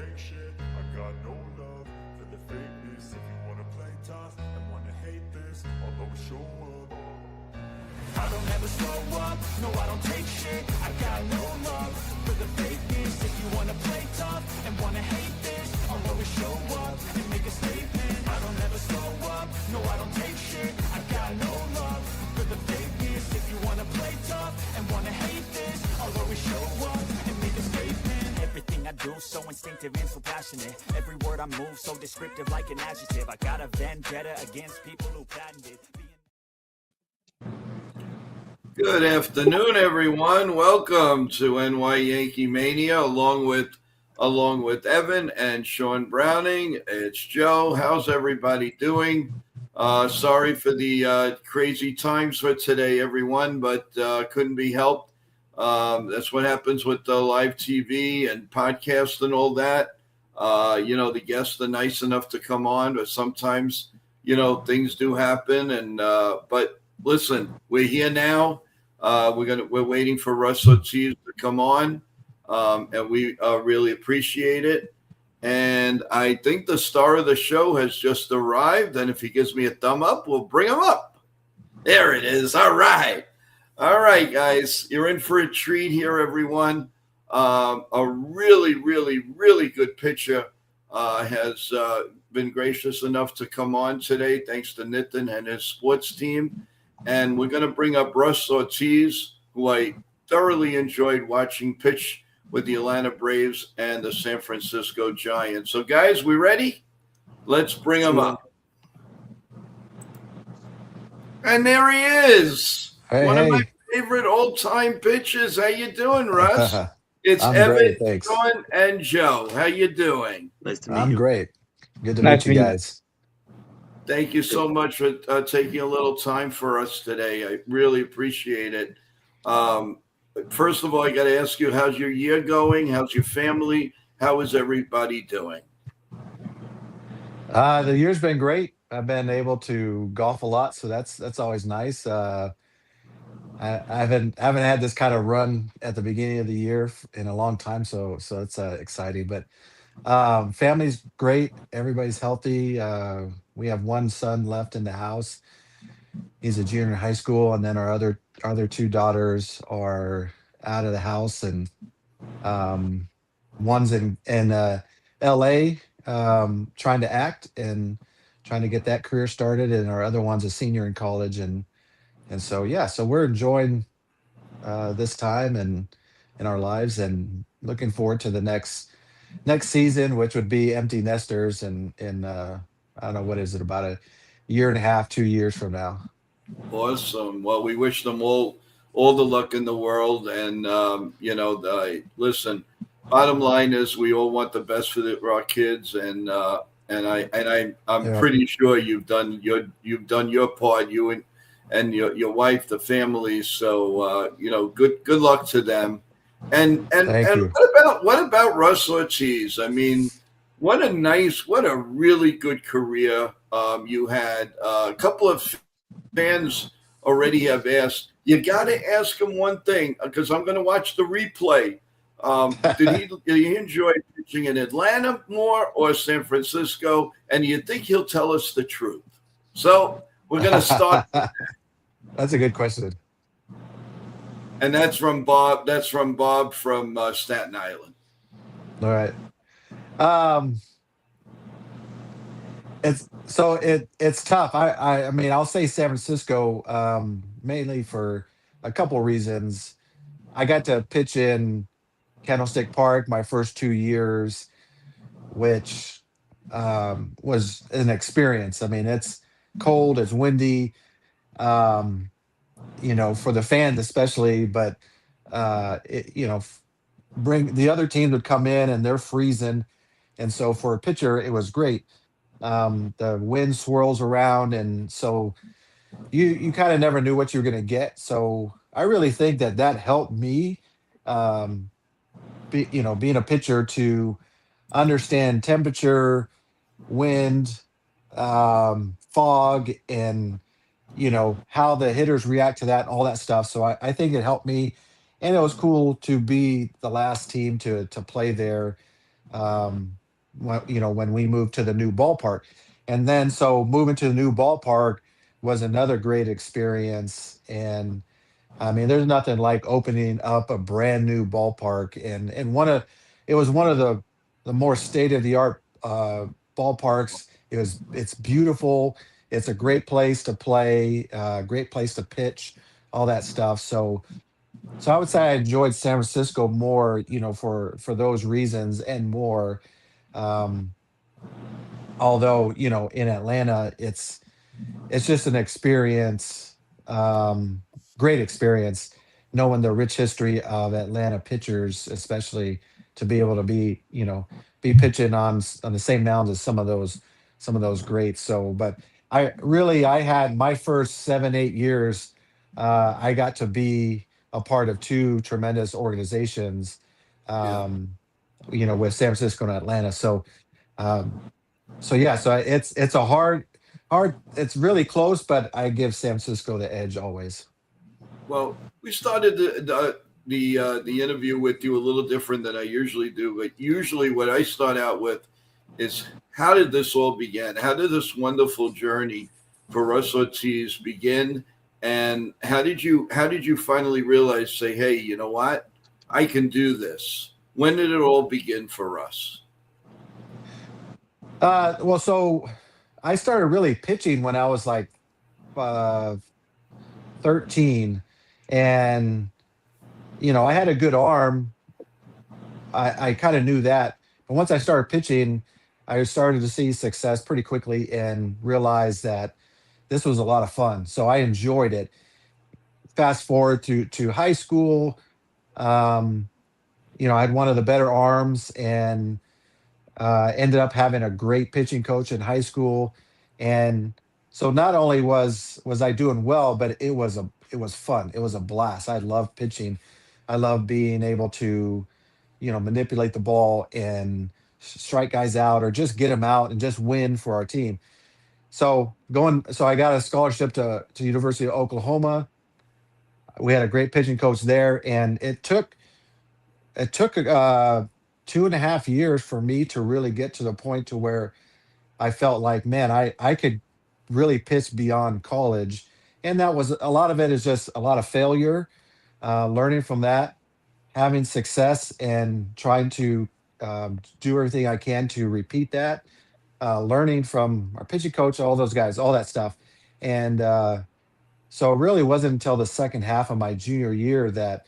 take shit. I got no love for the fakeness. If you wanna play tough and wanna hate this, I'll always show up. I don't ever slow up, no I don't take shit. I got no love for the fakeness. If you wanna play tough and wanna hate this, I'll always show up and make a statement. I don't ever slow up, no I don't take shit. I got no love for the fakeness. If you wanna play tough and wanna hate this, I'll always show up and make a statement. Everything I do so instinctive and so passionate. Every word I move so descriptive like an adjective. I got a vendetta against people who patented Good afternoon, everyone. Welcome to NY Yankee Mania, along with Evan and Sean Browning. It's Joe. How's everybody doing? Sorry for the crazy times for today, everyone, but couldn't be helped. That's what happens with the live TV and podcast and all that. The guests are nice enough to come on, but sometimes, things do happen. And but listen, we're here now. We're waiting for Russ Ortiz to come on, and we really appreciate it. And I think the star of the show has just arrived. And if he gives me a thumb up, we'll bring him up. There it is. All right, guys, you're in for a treat here, everyone. A really, really, really good pitcher has been gracious enough to come on today, thanks to Nitin and his sports team. And we're going to bring up Russ Ortiz, who I thoroughly enjoyed watching pitch with the Atlanta Braves and the San Francisco Giants. So, guys, we ready? Let's bring him up. And there he is. One of my favorite old-time pitchers. How you doing, Russ? It's Evan, Sean, and Joe. How you doing? Nice to meet you. I'm great. Good to meet you guys. Thank you so much for taking a little time for us today. I really appreciate it. First of all, I got to ask you, how's your year going? How's your family? How is everybody doing? The year's been great. I've been able to golf a lot, so that's always nice. I haven't had this kind of run at the beginning of the year in a long time, so it's exciting. But family's great. Everybody's healthy. We have one son left in the house. He's a junior in high school, and then our other two daughters are out of the house, and one's in LA trying to act and trying to get that career started, and our other one's a senior in college, and so we're enjoying this time and in our lives, and looking forward to the next season, which would be empty nesters, and I don't know, what is it, about a year and a half, 2 years from now. Awesome. Well, we wish them all the luck in the world. And, listen, bottom line is we all want the best for our kids. And I'm pretty sure you've done your part, you and your wife, the family. So, good luck to them. And what about Russ Ortiz? I mean, what a really good career you had. A couple of fans already have asked. You got to ask him one thing, because I'm going to watch the replay. Did he enjoy pitching in Atlanta more or San Francisco? And you think he'll tell us the truth? So we're going to start. That's a good question. And that's from Bob. That's from Bob from Staten Island. All right. It's tough. I mean, I'll say San Francisco, mainly for a couple reasons. I got to pitch in Candlestick Park my first 2 years, which was an experience. I mean, it's cold, it's windy, for the fans especially, but bring the other teams would come in and they're freezing, and so for a pitcher it was great. The wind swirls around, and so you kind of never knew what you were going to get. So I really think that helped me, being a pitcher, to understand temperature, wind, fog, and how the hitters react to that and all that stuff. So I think it helped me, and it was cool to be the last team to play there. when we moved to the new ballpark. And then so moving to the new ballpark was another great experience. And I mean, there's nothing like opening up a brand new ballpark, and it was one of the more state of the art ballparks. It's beautiful. It's a great place to play, great place to pitch, all that stuff. So I would say I enjoyed San Francisco more, for those reasons and more. Um, Although, in Atlanta, it's just an experience, um, great experience, knowing the rich history of Atlanta pitchers, especially to be able to be pitching on the same mound as some of those greats. So, but I had my first 7, 8 years. I got to be a part of two tremendous organizations, Yeah. um, with San Francisco and Atlanta. Um, so yeah, it's a hard. It's really close, but I give San Francisco the edge always. Well, we started the interview with you a little different than I usually do, but usually what I start out with is how did this all begin? How did this wonderful journey for Russ Ortiz begin? And how did you finally realize, say, hey, you know what? I can do this. When did it all begin for us? Well, so I started really pitching when I was like uh, 13, and I had a good arm. I kind of knew that, but once I started pitching, I started to see success pretty quickly and realized that this was a lot of fun. So I enjoyed it. Fast forward to high school. Um, I had one of the better arms, and ended up having a great pitching coach in high school. And so not only was I doing well, but it was fun. It was a blast. I love pitching. I love being able to manipulate the ball and strike guys out or just get them out and just win for our team. So I got a scholarship to University of Oklahoma. We had a great pitching coach there, and it took 2.5 years for me to really get to the point to where I felt like, man, I could really pitch beyond college. And that was a lot of it is just a lot of failure, learning from that, having success, and trying to do everything I can to repeat that, learning from our pitching coach, all those guys, all that stuff. And so it really wasn't until the second half of my junior year that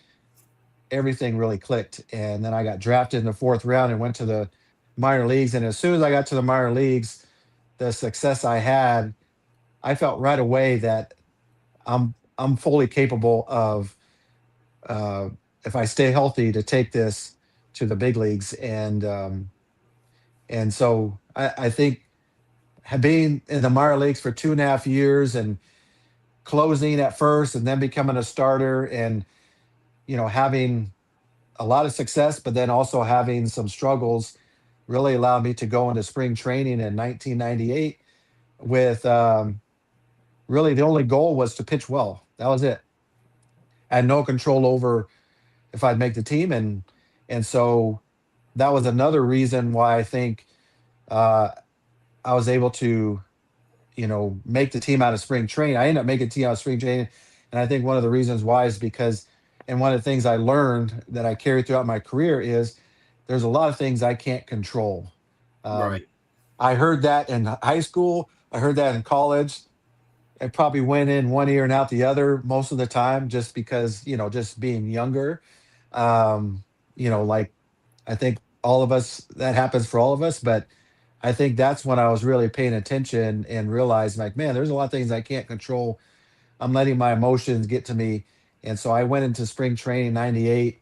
everything really clicked. And then I got drafted in the fourth round and went to the minor leagues. And as soon as I got to the minor leagues, the success I had, I felt right away that I'm fully capable of, uh, if I stay healthy, to take this to the big leagues. And so I think being in the minor leagues for 2.5 years and closing at first and then becoming a starter, and having a lot of success, but then also having some struggles, really allowed me to go into spring training in 1998 with, really the only goal was to pitch well. That was it. I had no control over if I'd make the team, and so that was another reason why I think uh, I was able to make the team out of spring training. I ended up making the team out of spring training, and I think one of the reasons why is because, and one of the things I learned that I carried throughout my career is there's a lot of things I can't control. Um, Right. I heard that in high school. I heard that in college. I probably went in one ear and out the other most of the time, just because just being younger. Um, like, I think all of us, that happens for all of us, but I think that's when I was really paying attention and realized, like, man, there's a lot of things I can't control. I'm letting my emotions get to me. And so I went into spring training 98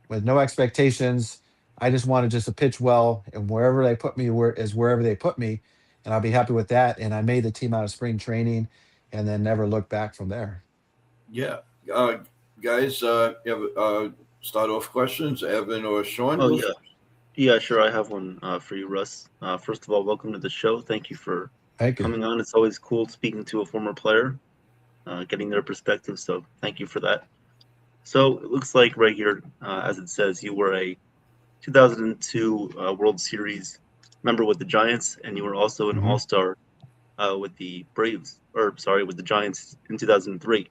with no expectations. I just wanted just to pitch well, and wherever they put me is wherever they put me, and I'll be happy with that. And I made the team out of spring training, and then never looked back from there. Yeah. Guys, you have start off questions, Evan or Sean? Oh Go yeah, for yeah, sure. I have one for you, Russ. First of all, welcome to the show. Thank you for Thank you. coming on. It's always cool speaking to a former player, getting their perspective. So thank you for that. So it looks like right here, as it says, you were a 2002 World Series member with the Giants, and you were also an Mhm. All-Star with the Braves, or sorry, with the Giants in 2003.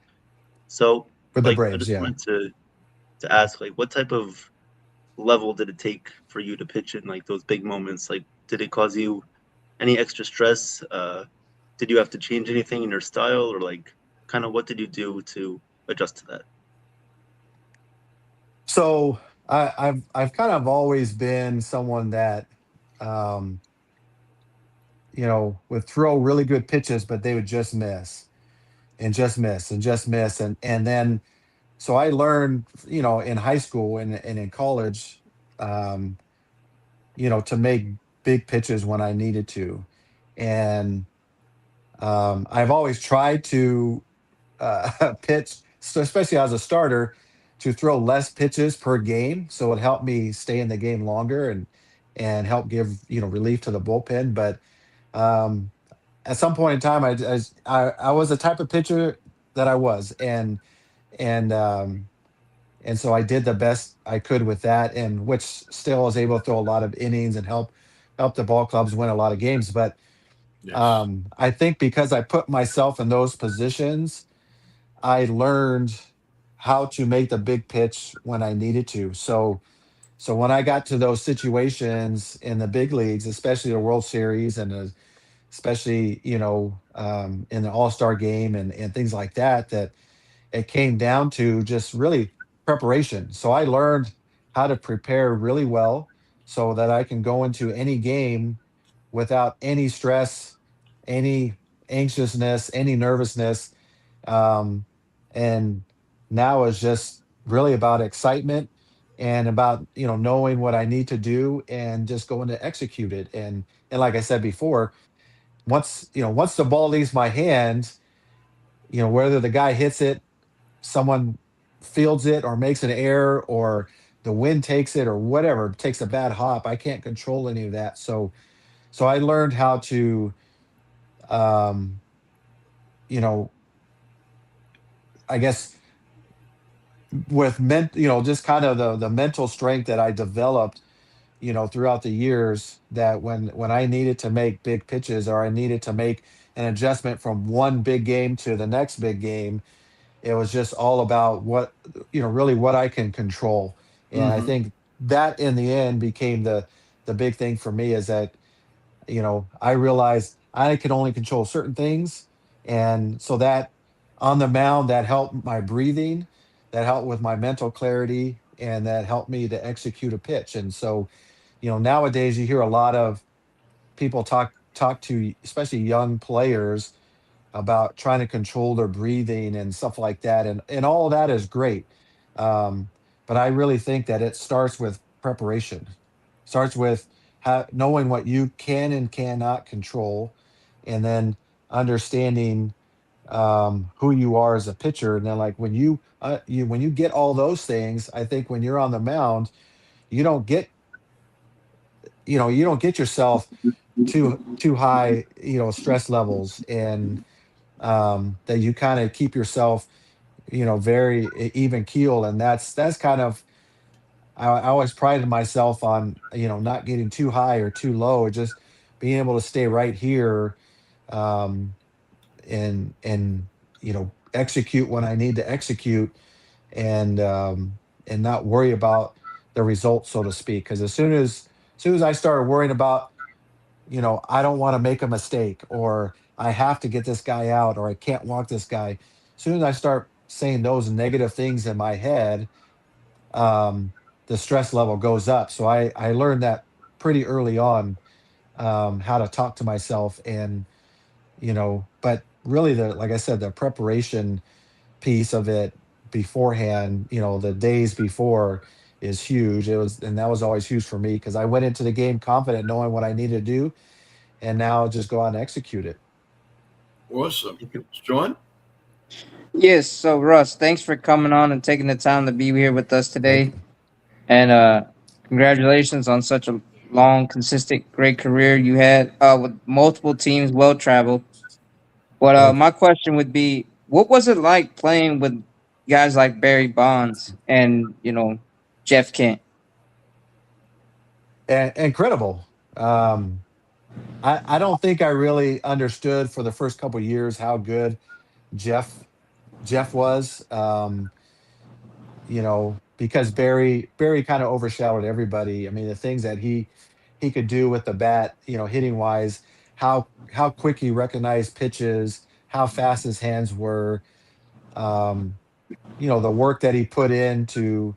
So, With the like, I Braves, just yeah. wanted to ask, like, what type of level did it take for you to pitch in like those big moments? Like, did it cause you any extra stress? Did you have to change anything in your style, or like, kind of what did you do to adjust to that? So I've kind of always been someone that um, would throw really good pitches, but they would just miss and just miss and just miss. And then so I learned, in high school and in college, um, to make big pitches when I needed to. And I've always tried to pitch, so especially as a starter, to throw less pitches per game, so it helped me stay in the game longer and help give relief to the bullpen. But um, at some point in time, I was the type of pitcher that I was, and and so I did the best I could with that, and which still was able to throw a lot of innings and help the ball clubs win a lot of games. But Yes. I think because I put myself in those positions, I learned how to make the big pitch when I needed to. So when I got to those situations in the big leagues, especially the World Series and especially in the All Star game and things like that, that it came down to just really preparation. So I learned how to prepare really well so that I can go into any game without any stress, any anxiousness, any nervousness. um, and now it's just really about excitement and about knowing what I need to do and just going to execute it. And like I said before, once the ball leaves my hands, whether the guy hits it, someone fields it or makes an error, or the wind takes it or whatever, takes a bad hop, I can't control any of that. So I learned how to um, you know I guess with just kind of the mental strength that I developed, throughout the years, that when I needed to make big pitches or I needed to make an adjustment from one big game to the next big game, it was just all about really what I can control. And I Hmm. think that in the end became the big thing for me, is that I realized I could only control certain things. And so that on the mound, that helped my breathing, that helped with my mental clarity, and that helped me to execute a pitch. And so, nowadays you hear a lot of people talk to, especially young players, about trying to control their breathing and stuff like that. And all of that is great. Um, but I really think that it starts with preparation, starts with knowing what you can and cannot control, and then understanding who you are as a pitcher. And then, like, when you get all those things, I think when you're on the mound, you don't get you don't get yourself too high, stress levels, and that you kind of keep yourself, very even keel. And that's kind of, I always prided myself on, not getting too high or too low, just being able to stay right here, um, and execute when I need to execute, and not worry about the results, so to speak. Because as soon as I started worrying about, I don't want to make a mistake, or I have to get this guy out, or I can't walk this guy. As soon as I start saying those negative things in my head, um, the stress level goes up. So I learned that pretty early on, how to talk to myself. And but really, like I said, the preparation piece of it beforehand, the days before, is huge. And that was always huge for me, because I went into the game confident, knowing what I needed to do, and now just go out and execute it. Awesome. Sean? Yes, so Russ, thanks for coming on and taking the time to be here with us Thank today. you. And congratulations on such a long, consistent, great career you had with multiple teams, well traveled. But Thank you. my question would be, what was it like playing with guys like Barry Bonds and Jeff Kent? and incredible. Um, I don't think I really understood for the first couple years how good Jeff Jeff was. Because Barry kind of overshadowed everybody. I mean, the things that he could do with the bat, hitting wise, how quick he recognized pitches, how fast his hands were, um, the work that he put in to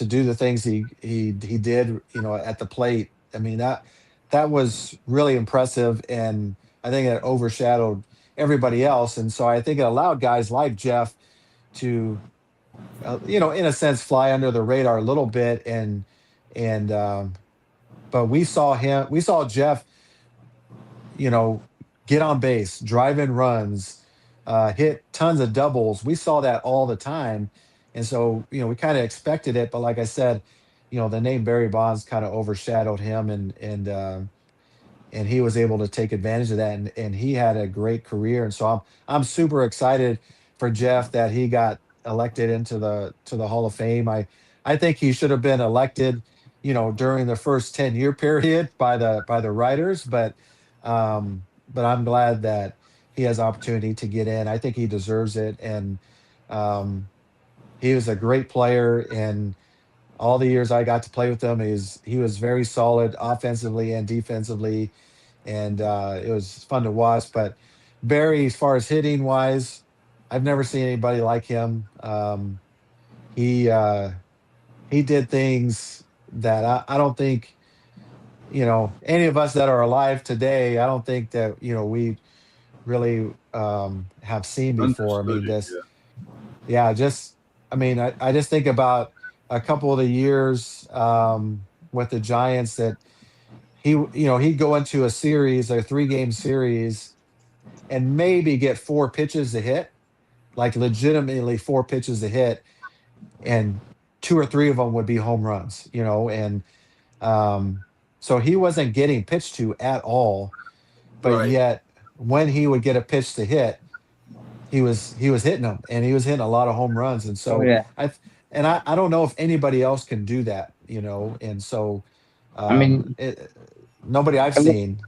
do the things he did, at the plate. I mean, that was really impressive, and I think it overshadowed everybody else. And so I think it allowed guys like Jeff to, in a sense, fly under the radar a little bit. And but we saw Jeff, you know, get on base, drive in runs, hit tons of doubles. We saw that all the time. And so, we kind of expected it. But like I said, the name Barry Bonds kind of overshadowed him, and he was able to take advantage of that, and he had a great career. And so I'm super excited for Jeff that he got elected into the Hall of Fame. I think he should have been elected, during the first 10-year period by the writers, but I'm glad that he has opportunity to get in. I think he deserves it. And um he was a great player, and all the years I got to play with him, he was very solid offensively and defensively, and it was fun to watch. But Barry, as far as hitting wise, I've never seen anybody like him. He he did things that I don't think, any of us that are alive today. I don't think that, we really have seen before. I Understood mean, it. this, Yeah. yeah, just, I mean, I just think about a couple of the years with the Giants that he'd go into a series, a 3-game series, and maybe get 4 pitches to hit, like legitimately 4 pitches to hit, and 2 or 3 of them would be home runs, and um, so he wasn't getting pitched to at all, but Right. yet when he would get a pitch to hit, he was hitting them, and he was hitting a lot of home runs. And Oh so yeah. I don't know if anybody else can do that, and so I mean, nobody I've it look, seen.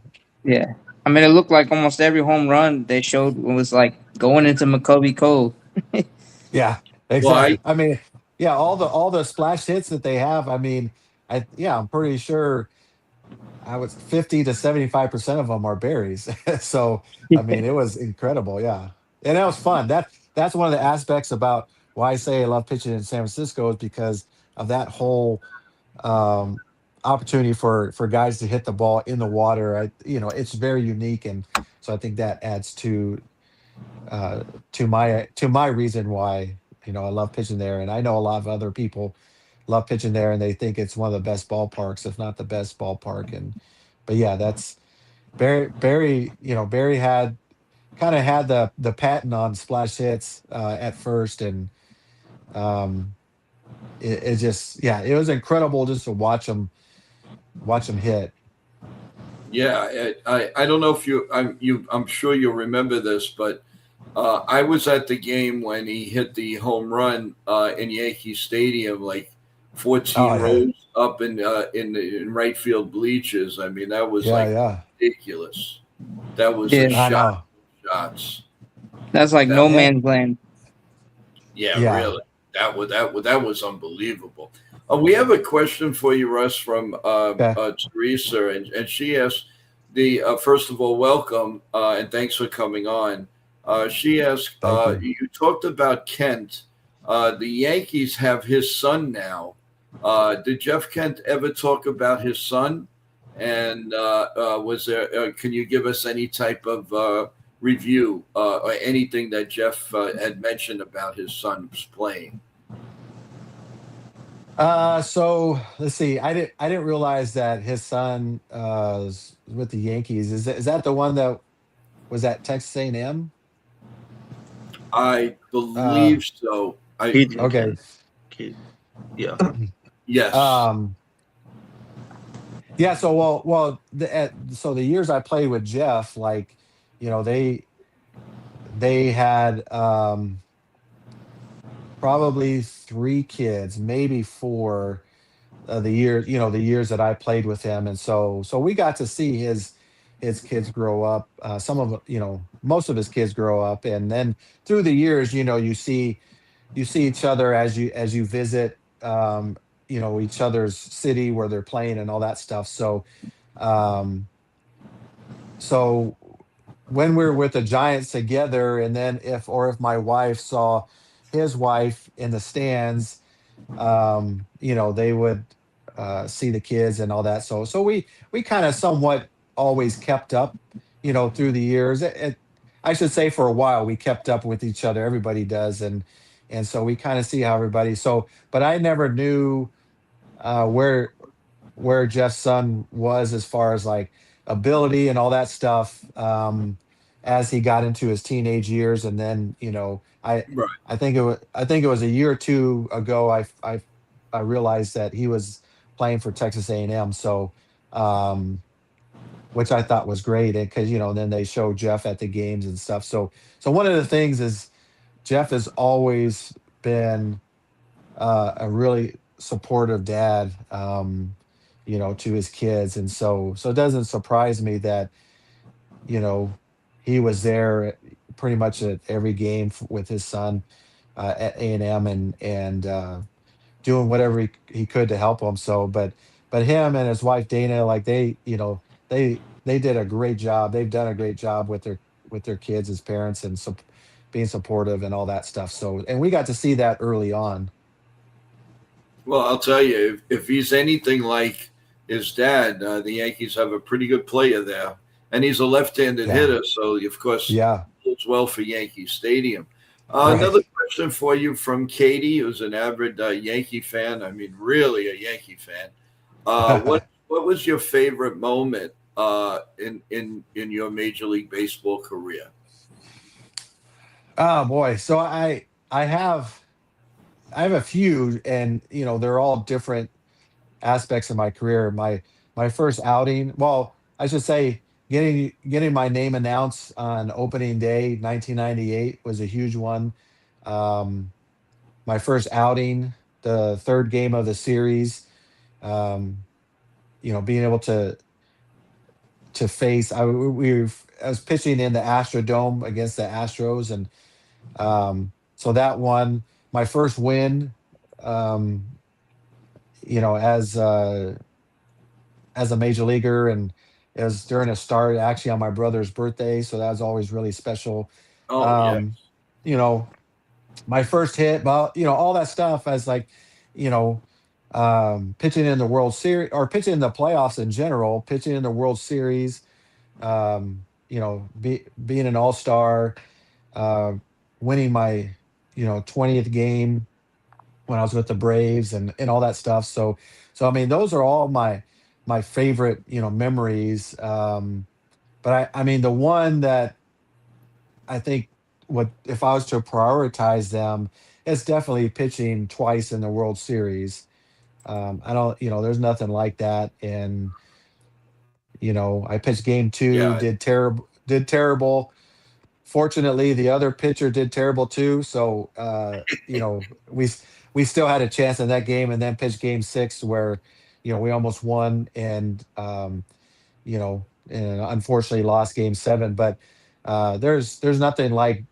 yeah. I mean, it looked like almost every home run they showed was like going into McCovey Cove. Yeah, Well, exactly. I mean, yeah, all the splash hits that they have. I mean, I'm pretty sure I was 50 to 75% of them are berries. So I mean, it was incredible. Yeah, and that was fun. That's one of the aspects about why I say I love pitching in San Francisco, is because of that whole um, opportunity for guys to hit the ball in the water. It's very unique, and so I think that adds uh, to my reason why I love pitching there. And I know a lot of other people love pitching there, and they think it's one of the best ballparks, if not the best ballpark. But yeah, that's Barry. Barry had the patent on splash hits at first, and um, it just, yeah, it was incredible just to watch him hit. Yeah, I don't know if I'm sure you'll remember this, but I was at the game when he hit the home run in Yankee Stadium, like Oh 14 yeah, rows up in right field bleachers. I mean, that was yeah, like yeah. ridiculous. That was a Yeah, I shot know. shots. that's like That no And man's land. Yeah, yeah, really. That was unbelievable. We have a question for you, Russ, from okay, Teresa, and she asked the first of all, welcome and thanks for coming on. She asked, thank you. you talked about Kent. The Yankees have his son now. Did Jeff Kent ever talk about his son? And was there? Can you give us any type of review or anything that Jeff had mentioned about his son's playing? So let's see. I didn't realize that his son is with the Yankees. Is that the one that was at Texas A&M? I Uh, believe so. Caden okay. can. Cade, yeah. Yes. Um, yeah. So so the years I played with Jeff, like, they had probably 3 kids, maybe 4. the years, the years that I played with him, and so we got to see his kids grow up. Some of most of his kids grow up, and then through the years, you see each other as you visit, each other's city where they're playing and all that stuff. Um, so when we're with the Giants together, and then if my wife saw his wife in the stands, they would see the kids and all that. So we kind of somewhat always kept up, through the years. I should say for a while we kept up with each other. Everybody does, and so we kind of see how everybody. But I never knew where Jeff's son was as far as like ability and all that stuff, as he got into his teenage years. And then Right. I think it was a year or two ago I realized that he was playing for Texas A&M. So um, which I thought was great because then they show Jeff at the games and stuff. So one of the things is Jeff has always been a really supportive dad, to his kids, and so it doesn't surprise me that you know he was there pretty much at every game with his son at A&M, and doing whatever he could to help him. But him and his wife Dana, like they did a great job. They've done a great job with their kids as parents and being supportive and all that stuff. And we got to see that early on. Well, I'll tell you, if he's anything like his dad, the Yankees have a pretty good player there, and he's a left-handed Yeah. hitter, so of course Yeah. it's well for Yankee Stadium. Another Right. question for you from Katie, who's an avid Yankee fan. I mean, really a Yankee fan. What was your favorite moment in your Major League Baseball career? Oh boy. So I have a few, and they're all different aspects of my career. My first outing, well, I should say, getting my name announced on opening day 1998 was a huge one. Um, my first outing, the third game of the series, um, being able to face. I was pitching in the Astrodome against the Astros, and so that one, my first win, um, as as a major leaguer, and it was during a start actually on my brother's birthday, so that was always really special. Oh, yeah. Um, you know, my first hit, well, all that stuff as like, you know, pitching in the World Series or pitching in the playoffs in general, pitching in the World Series, being an all-star, uh, winning my, 20th game when I was with the Braves and all that stuff. So I mean, those are all my favorite, memories. But I mean, the one that I think what if I was to prioritize them, it's definitely pitching twice in the World Series. I don't, there's nothing like that. And I pitched game two, Yeah. did terrible. Fortunately, the other pitcher did terrible too. So we still had a chance in that game, and then pitched game six where we almost won, and unfortunately lost game seven. But there's nothing like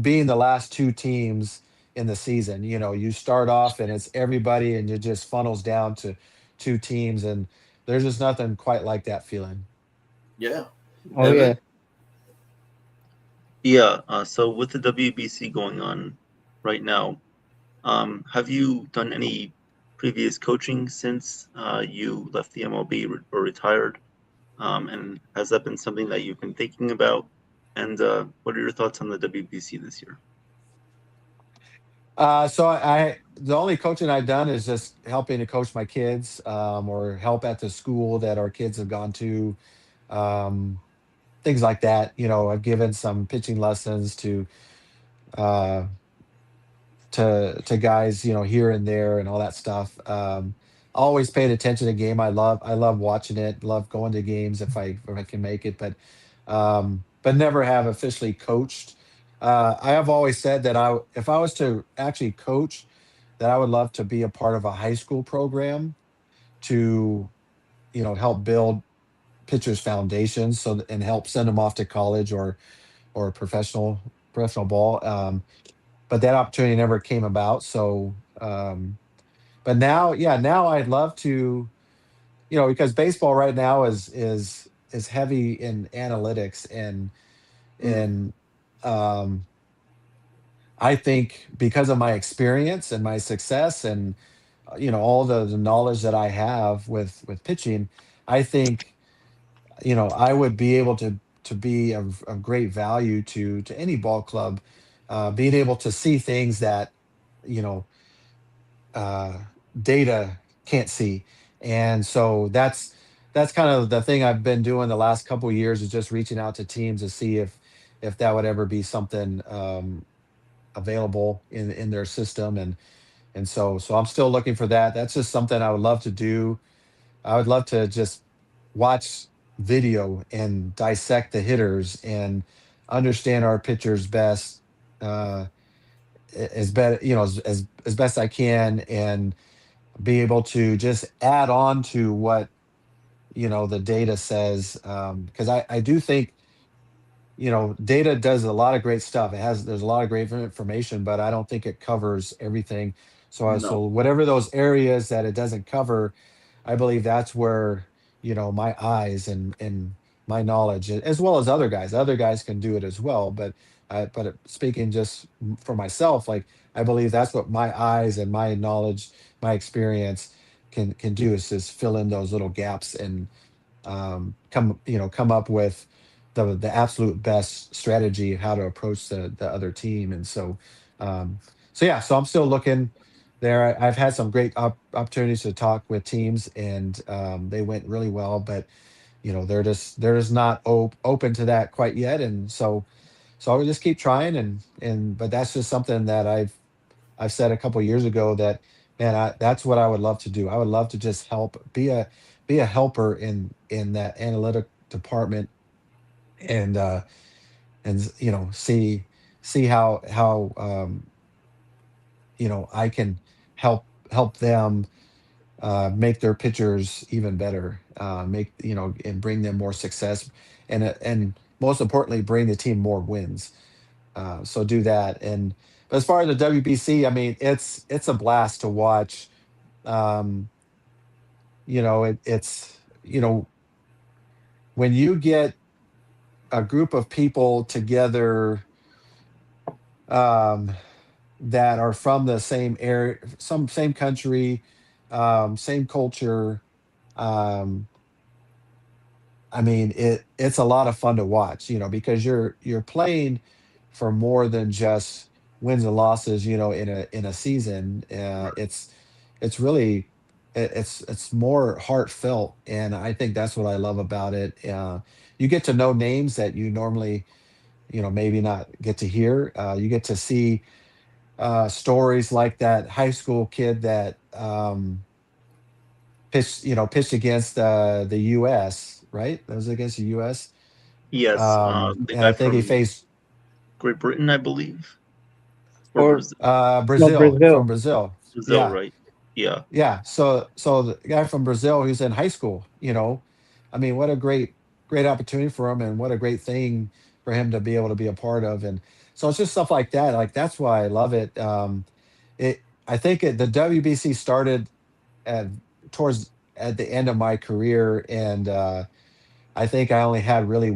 being the last two teams in the season. You start off and it's everybody, and it just funnels down to two teams, and there's just nothing quite like that feeling. Yeah. Oh yeah. Evan? Yeah. So with the WBC going on right now, have you done any previous coaching since you left the MLB or retired? And has that been something that you've been thinking about? And what are your thoughts on the WBC this year? So the only coaching I've done is just helping to coach my kids, or help at the school that our kids have gone to, um, things like that. I've given some pitching lessons uh, to guys, here and there and all that stuff. Always paid attention to game. I love watching it. Love going to games if I can make it, but never have officially coached. I have always said that if I was to actually coach, that I would love to be a part of a high school program to, help build pitchers foundations, and help send them off to college or professional ball. But that opportunity never came about. So, but now, yeah, now I'd love to, because baseball right now is heavy in analytics, Mm. and um, I think because of my experience and my success, and all the knowledge that I have with pitching, I think, I would be able to be of great value to any ball club, being able to see things that, you know uh, data can't see. And so that's kind of the thing I've been doing the last couple of years, is just reaching out to teams to see if that would ever be something available in their system. And so I'm still looking for that. That's just something I would love to do. I would love to just watch video and dissect the hitters and understand our pitchers best, uh, as better, as best I can, and be able to just add on to what the data says. Because I do think, data does a lot of great stuff. There's a lot of great information, but I don't think it covers everything. So No. whatever those areas that it doesn't cover, I believe that's where, my eyes and my knowledge, as well as other guys can do it as well. But speaking just for myself, like, I believe that's what my eyes and my knowledge, my experience can do, is just fill in those little gaps, and come up with the absolute best strategy of how to approach the other team. And um, yeah, so I'm still looking there. I've had some great opportunities to talk with teams, and they went really well, but they're just not open to that quite yet. And so I would just keep trying, but that's just something that I've said a couple years ago, that, man, that's what I would love to do. I would love to just be a helper in that analytic department, and see how I can help them make their pitchers even better, make and bring them more success, and most importantly, bring the team more wins. So do that. And but as far as the WBC, I mean, it's a blast to watch. Um, it's when you get a group of people together, um, that are from the same area, some same country, same culture. Um, I mean, it's a lot of fun to watch, because you're playing for more than just wins and losses, in a season. It's really, it's more heartfelt, and I think that's what I love about it. You get to know names that you normally, maybe not get to hear. You get to see stories like that high school kid that pitched against the U.S. Right? That was against the U.S. Yes. The And I guy think he from faced Great Britain, I believe, or Or Brazil. no, Brazil, from Brazil. Brazil. Brazil, Yeah, right? Yeah. yeah. So the guy from Brazil who's in high school. I mean, what a great opportunity for him, and what a great thing for him to be able to be a part of. And so it's just stuff like that. Like, that's why I love it. I think the WBC started at towards at the end of my career, and I think I only had really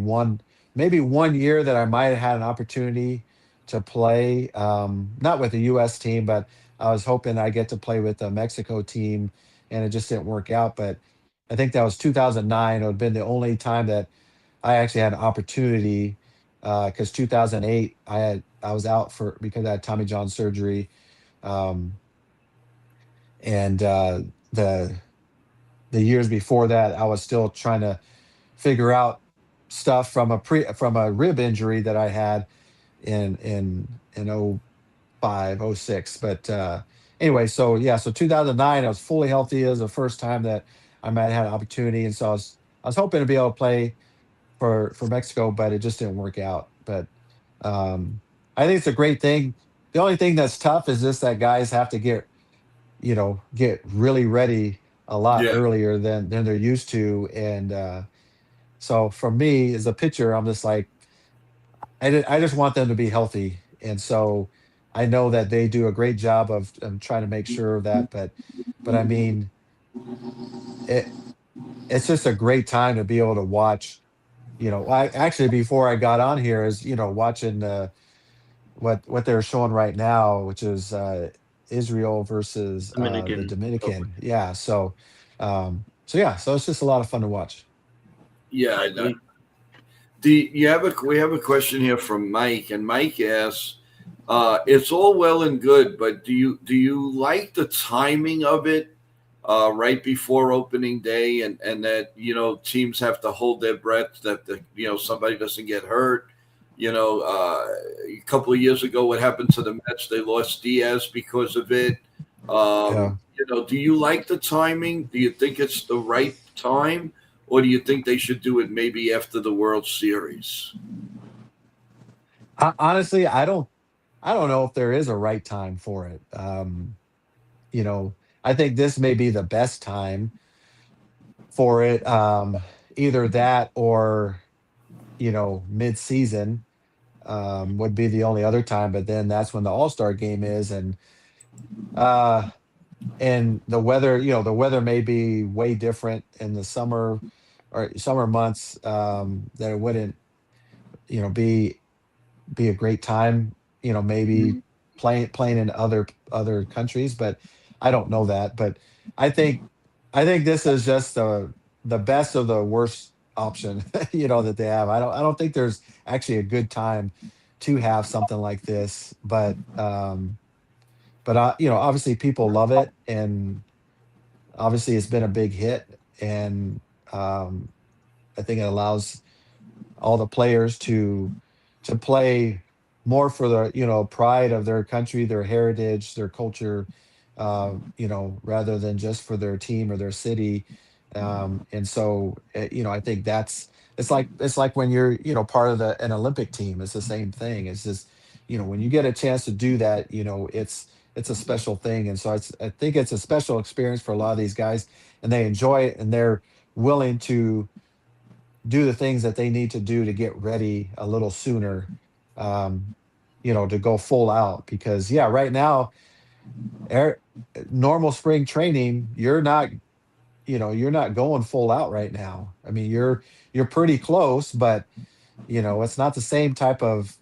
maybe 1 year that I might have had an opportunity to play, not with the U.S. team, but I was hoping I get to play with the Mexico team, and it just didn't work out. But I think that was 2009. It would have been the only time that I actually had an opportunity, because 2008 I was out because I had Tommy John surgery, um, and the the years before that I was still trying to figure out stuff from a rib injury that I had in oh 05, oh 06. But anyway, so yeah, so 2009 I was fully healthy. It was the first time that I might have had an opportunity, and so I was hoping to be able to play for Mexico, but it just didn't work out. But um, I think it's a great thing. The only thing that's tough is just that guys have to get get really ready a lot Yeah. earlier than they're used to. And so for me as a pitcher, I'm just like, I just want them to be healthy. And so I know that they do a great job of trying to make sure of that. But I mean, it, it's just a great time to be able to watch. I actually, before I got on here, is watching what they're showing right now, which is Israel versus the Dominican Republic. Dominican. Yeah. So so it's just a lot of fun to watch. Yeah. I I know. agree. We have a question here from Mike, and Mike asks, "It's all well and good, but do you like the timing of it right before opening day, and that teams have to hold their breath that somebody doesn't get hurt? A couple of years ago, what happened to the Mets? They lost Diaz because of it. Yeah. Do you like the timing? Do you think it's the right time? Or do you think they should do it maybe after the World Series? Honestly, I don't know if there is a right time for it. You know, I think this may be the best time for it. Either that or mid-season would be the only other time. But then that's when the All-Star game is, uh, and the weather may be way different in the summer or summer months, that it wouldn't be a great time, maybe playing in other countries, but I don't know that. But I think I think this is just the best of the worst option, that they have. I don't think there's actually a good time to have something like this, but obviously people love it, and obviously it's been a big hit, and um, I think it allows all the players to play more for the pride of their country, their heritage, their culture, rather than just for their team or their city. And so I think it's like when you're part of an Olympic team. It's the same thing. It's just when you get a chance to do that, it's a special thing. And so I think it's a special experience for a lot of these guys, and they enjoy it, and they're willing to do the things that they need to do to get ready a little sooner, um, to go full out. Because yeah, right now, air, normal spring training, you're not going full out right now. I mean, you're pretty close, but it's not the same type of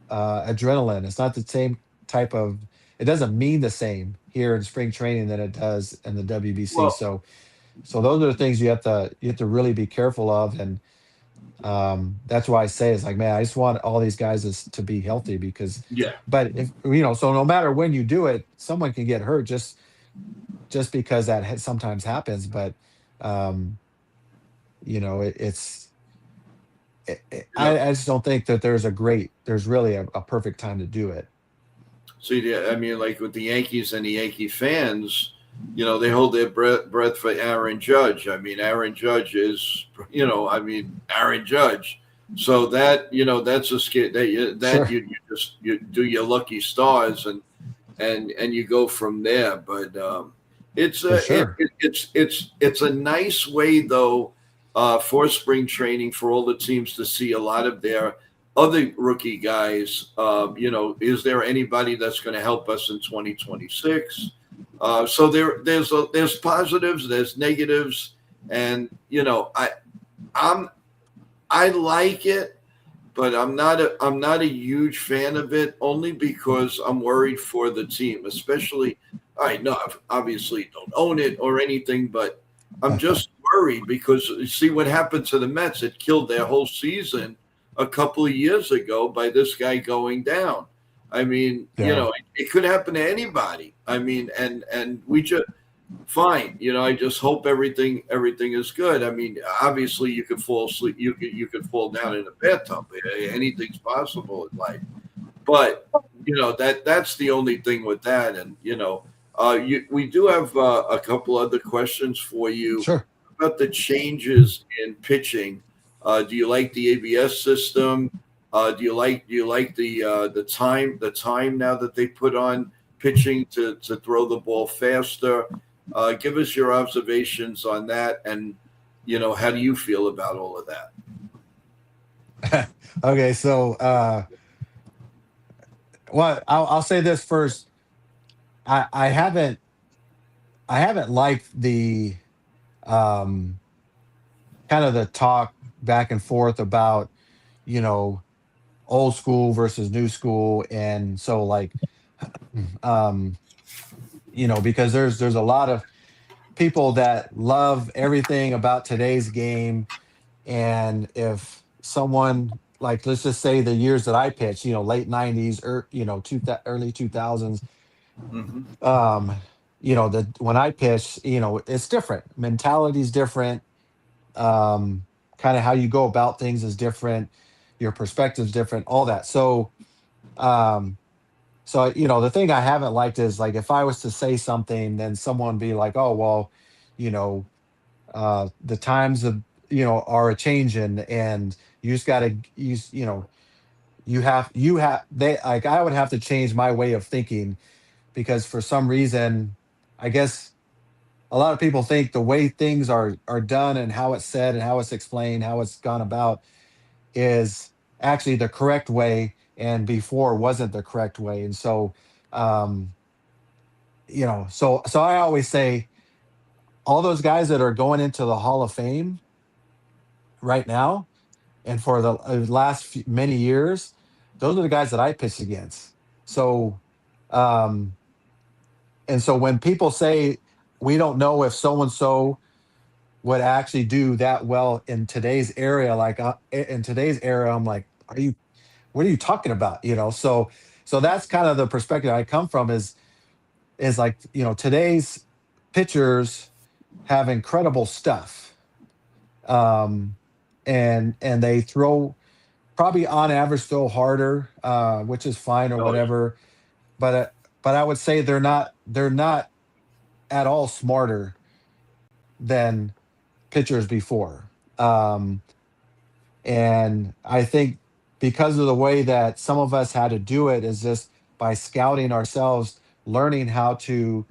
adrenaline. It's not the same type of. It doesn't mean the same here in spring training than it does in the WBC. Well, So those are the things you have to really be careful of. And that's why I say it's like, man, I just want all these guys to be healthy. Because yeah. but if so no matter when you do it, someone can get hurt just because that sometimes happens. But um I just don't think that there's really a perfect time to do it. So yeah, I mean, like with the Yankees and the Yankee fans, they hold their breath for Aaron Judge. I mean, Aaron Judge is, Aaron Judge. So that's a scare that Sure. you do your lucky stars, and you go from there. But it's For a sure. it's a nice way though, for spring training for all the teams to see a lot of their other rookie guys. Is there anybody that's going to help us in 2026? So there's positives, there's negatives, and I'm I like it, but I'm not a huge fan of it, only because I'm worried for the team, especially. I know, obviously don't own it or anything, but I'm just worried because you see what happened to the Mets. It killed their whole season a couple of years ago by this guy going down. I mean, Yeah. it could happen to anybody. I mean, and we just fine. I just hope everything is good. I mean, obviously you could fall asleep, you could fall down in a bathtub. Anything's possible in life. But that's the only thing with that. And we do have a couple other questions for you Sure. about the changes in pitching. Do you like the ABS system? Do you like the time now that they put on pitching to throw the ball faster. Give us your observations on that, and how do you feel about all of that? Okay, so well, I'll say this first. I haven't liked the um kind of the talk back and forth about you know old school versus new school, and so like um because there's a lot of people that love everything about today's game. And if someone, like, let's just say the years that I pitched, late 90s or early 2000s, Mm-hmm. um that when I pitch, it's different, mentality's different, um kind of how you go about things is different, your perspective's different, all that. Um so the thing I haven't liked is, like, if I was to say something, then someone be like, oh well, you know the times of are a changing, and you just got to use, you have they, like, I would have to change my way of thinking, because for some reason, I guess a lot of people think the way things are done and how it's said and how it's explained, how it's gone about, is actually the correct way, and before wasn't the correct way. And so um so I always say, all those guys that are going into the Hall of Fame right now, and for the last many years, those are the guys that I pitched against. So, um, and so when people say we don't know if so and so would actually do that well in today's area, like, in today's era, I'm like, what are you talking about? So that's kind of the perspective I come from, is like, today's pitchers have incredible stuff, um, and they throw, probably on average, throw harder, which is fine or Oh yeah. whatever. But I would say they're not at all smarter than pitchers before. And I think, because of the way that some of us had to do it, is just by scouting ourselves, learning how to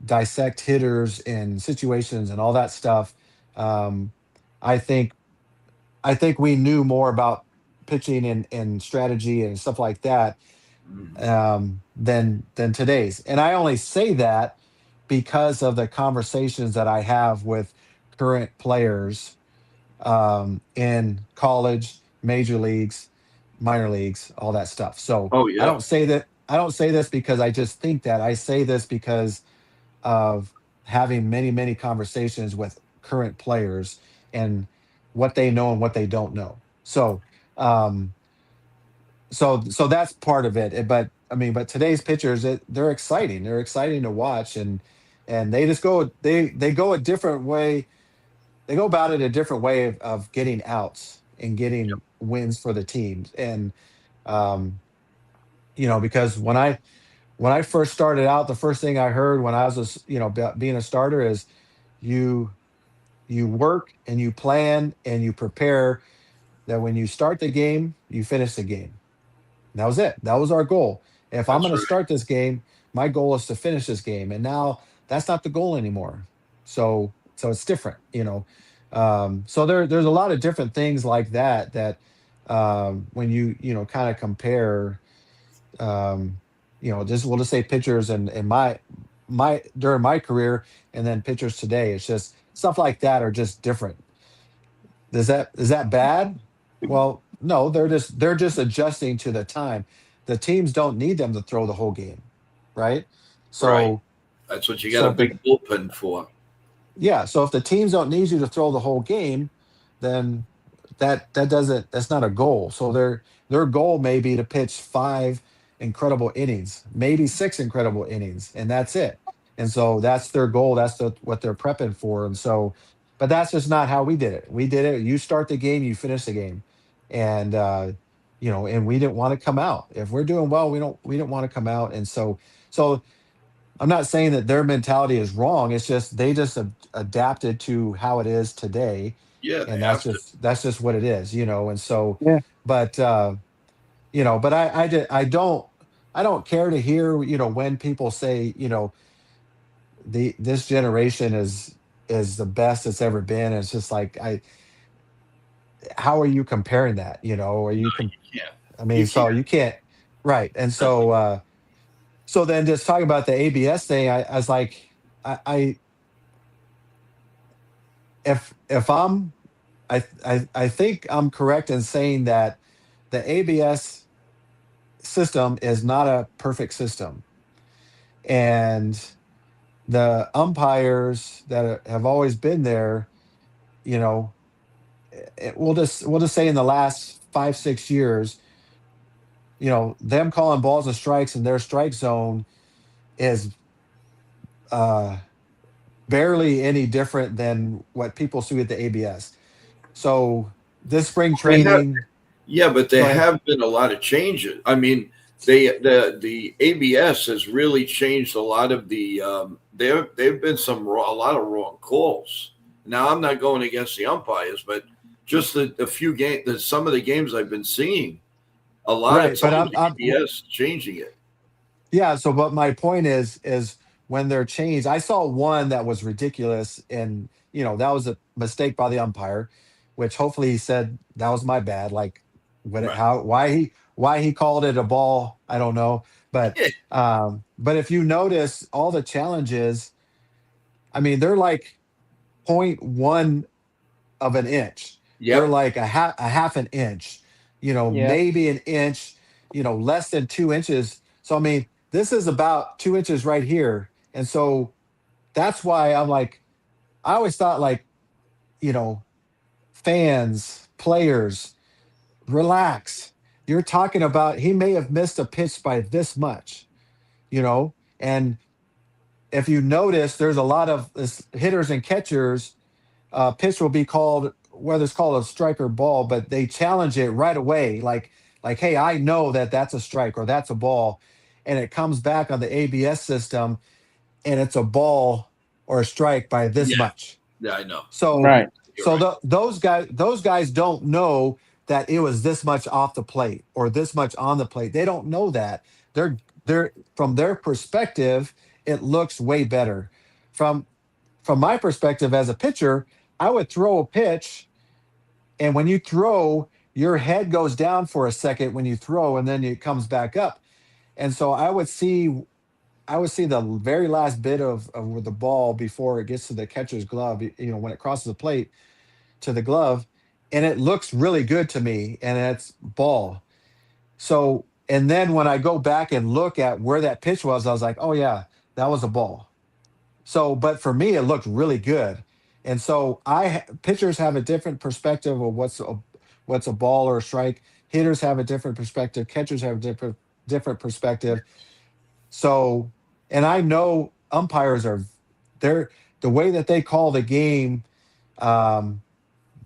dissect hitters and situations and all that stuff. Um, I think I think we knew more about pitching and strategy and stuff like that, Mhm. than today's. And I only say that because of the conversations that I have with current players, in college, major leagues, minor leagues, all that stuff. So Oh I yeah. don't say that. I don't say this because I just think that. I say this because of having many, many conversations with current players, and what they know and what they don't know. Um, so that's part of it. But I mean, but today's pitchers, they're exciting. They're exciting to watch, and they just they go a different way. They go about it a different way of getting outs and getting wins for the teams. And um, because when I first started out, the first thing I heard when I was about being a starter is, you you work and you plan and you prepare, that when you start the game, you finish the game. That was it. That was our goal. If I'm That's going to right. start this game, my goal is to finish this game. And now that's not the goal anymore. So it's different. So there's a lot of different things like that, when kind of compare, just, we'll just say pitchers and my during my career, and then pitchers today. It's just stuff like that are just different. Is that bad? Well, no, they're just adjusting to the time. The teams don't need them to throw the whole game, right? Right. So That's what you got so a if the big bullpen for. yeah, so if the teams don't need you to throw the whole game, then that's not a goal. So their goal may be to pitch 5 incredible innings, maybe 6 incredible innings, and that's it. And so that's their goal. That's what they're prepping for. And so, but that's just not how we did it. We did it. You start the game, you finish the game, and and we didn't want to come out. If we're doing well, we don't want to come out. And so I'm not saying that their mentality is wrong. It's just they just adapted to how it is today, Yeah, they and have to. that's just what it is. And so, Yeah. but but I I don't care to hear, when people say, this generation is the best it's ever been. It's just like, how are you comparing that? Are you Yeah, I mean, you can't. so you can't, right. And Definitely. so then just talking about the ABS thing, I was like, I if I think I'm correct in saying that the ABS system is not a perfect system, and the umpires that have always been there, you know, we'll just say in the last 5 6 years, them calling balls and strikes in their strike zone is uh, barely any different than what people see at the ABS. So this spring They have, training, yeah, but go there ahead. have been a lot of changes. I mean, the ABS has really changed a lot of the. There've been a lot of wrong calls. Now I'm not going against the umpires, but just the few games, some of the games I've been seeing, a lot of Right, but times ABS changing it. yeah. So, but my point is when they're changed, I saw one that was ridiculous, and that was a mistake by the umpire, which hopefully he said that was my bad. Like, Right. why he called it a ball, I don't know. But Yeah. but if you notice all the challenges, I mean, they're like .1 of an inch. They're Yep. like a half an inch, Yeah. maybe an inch, less than 2 inches. So I mean, this is about 2 inches right here. And so that's why I'm like, I always thought like, you know, fans, players, relax. You're talking about he may have missed a pitch by this much, and if you notice, there's a lot of hitters and catchers pitch will be called, whether it's called a strike or ball, but they challenge it right away. Like, hey, I know that that's a strike or that's a ball, and it comes back on the ABS system, and it's a ball or a strike by this Yeah. much. Yeah. I know. So, Right. You're so right. those guys don't know that it was this much off the plate or this much on the plate. They don't know that. They're from their perspective, it looks way better. From from my perspective as a pitcher, I would throw a pitch, and when you throw, your head goes down for a second when you throw, and then it comes back up. And so I would see the very last bit of the ball before it gets to the catcher's glove, when it crosses the plate to the glove, and it looks really good to me, and it's ball. So, and then when I go back and look at where that pitch was, I was like, oh yeah, that was a ball. So, but for me, it looked really good. And so pitchers have a different perspective of what's a ball or a strike. Hitters have a different perspective. Catchers have a different perspective. So, and I know umpires they're the way that they call the game. Um,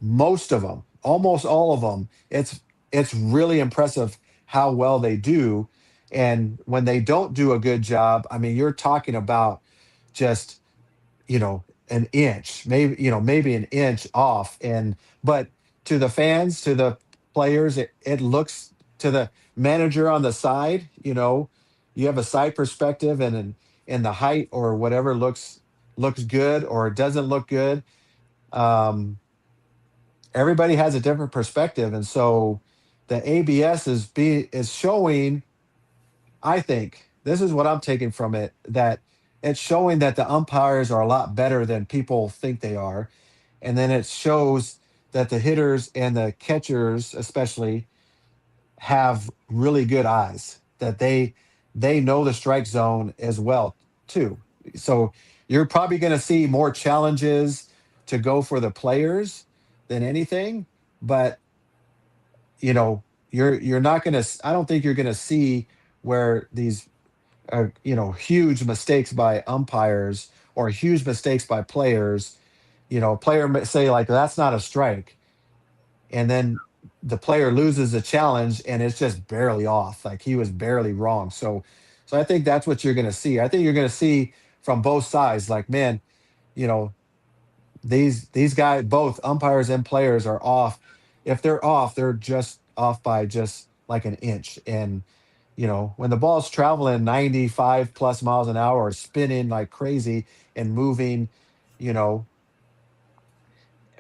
Most of them, almost all of them, it's really impressive how well they do. And when they don't do a good job, I mean, you're talking about just an inch, maybe an inch off. And but to the fans, to the players, it looks, to the manager on the side, you have a side perspective, and the height or whatever looks good or it doesn't look good. um Everybody has a different perspective, and so the ABS is showing, I think this is what I'm taking from it, that it's showing that the umpires are a lot better than people think they are. And then it shows that the hitters and the catchers, especially, have really good eyes, that they know the strike zone as well too. So you're probably going to see more challenges to go for the players than anything, but you're not going to, I don't think you're going to see where these huge mistakes by umpires or huge mistakes by players. A player may say like, that's not a strike, and then the player loses a challenge and it's just barely off, like he was barely wrong. So I think that's what you're going to see. I think you're going to see from both sides, like, man, you know these guys, both umpires and players, are off. If they're off, they're just off by just like an inch. And when the ball's traveling 95 plus miles an hour, or spinning like crazy and moving, you know,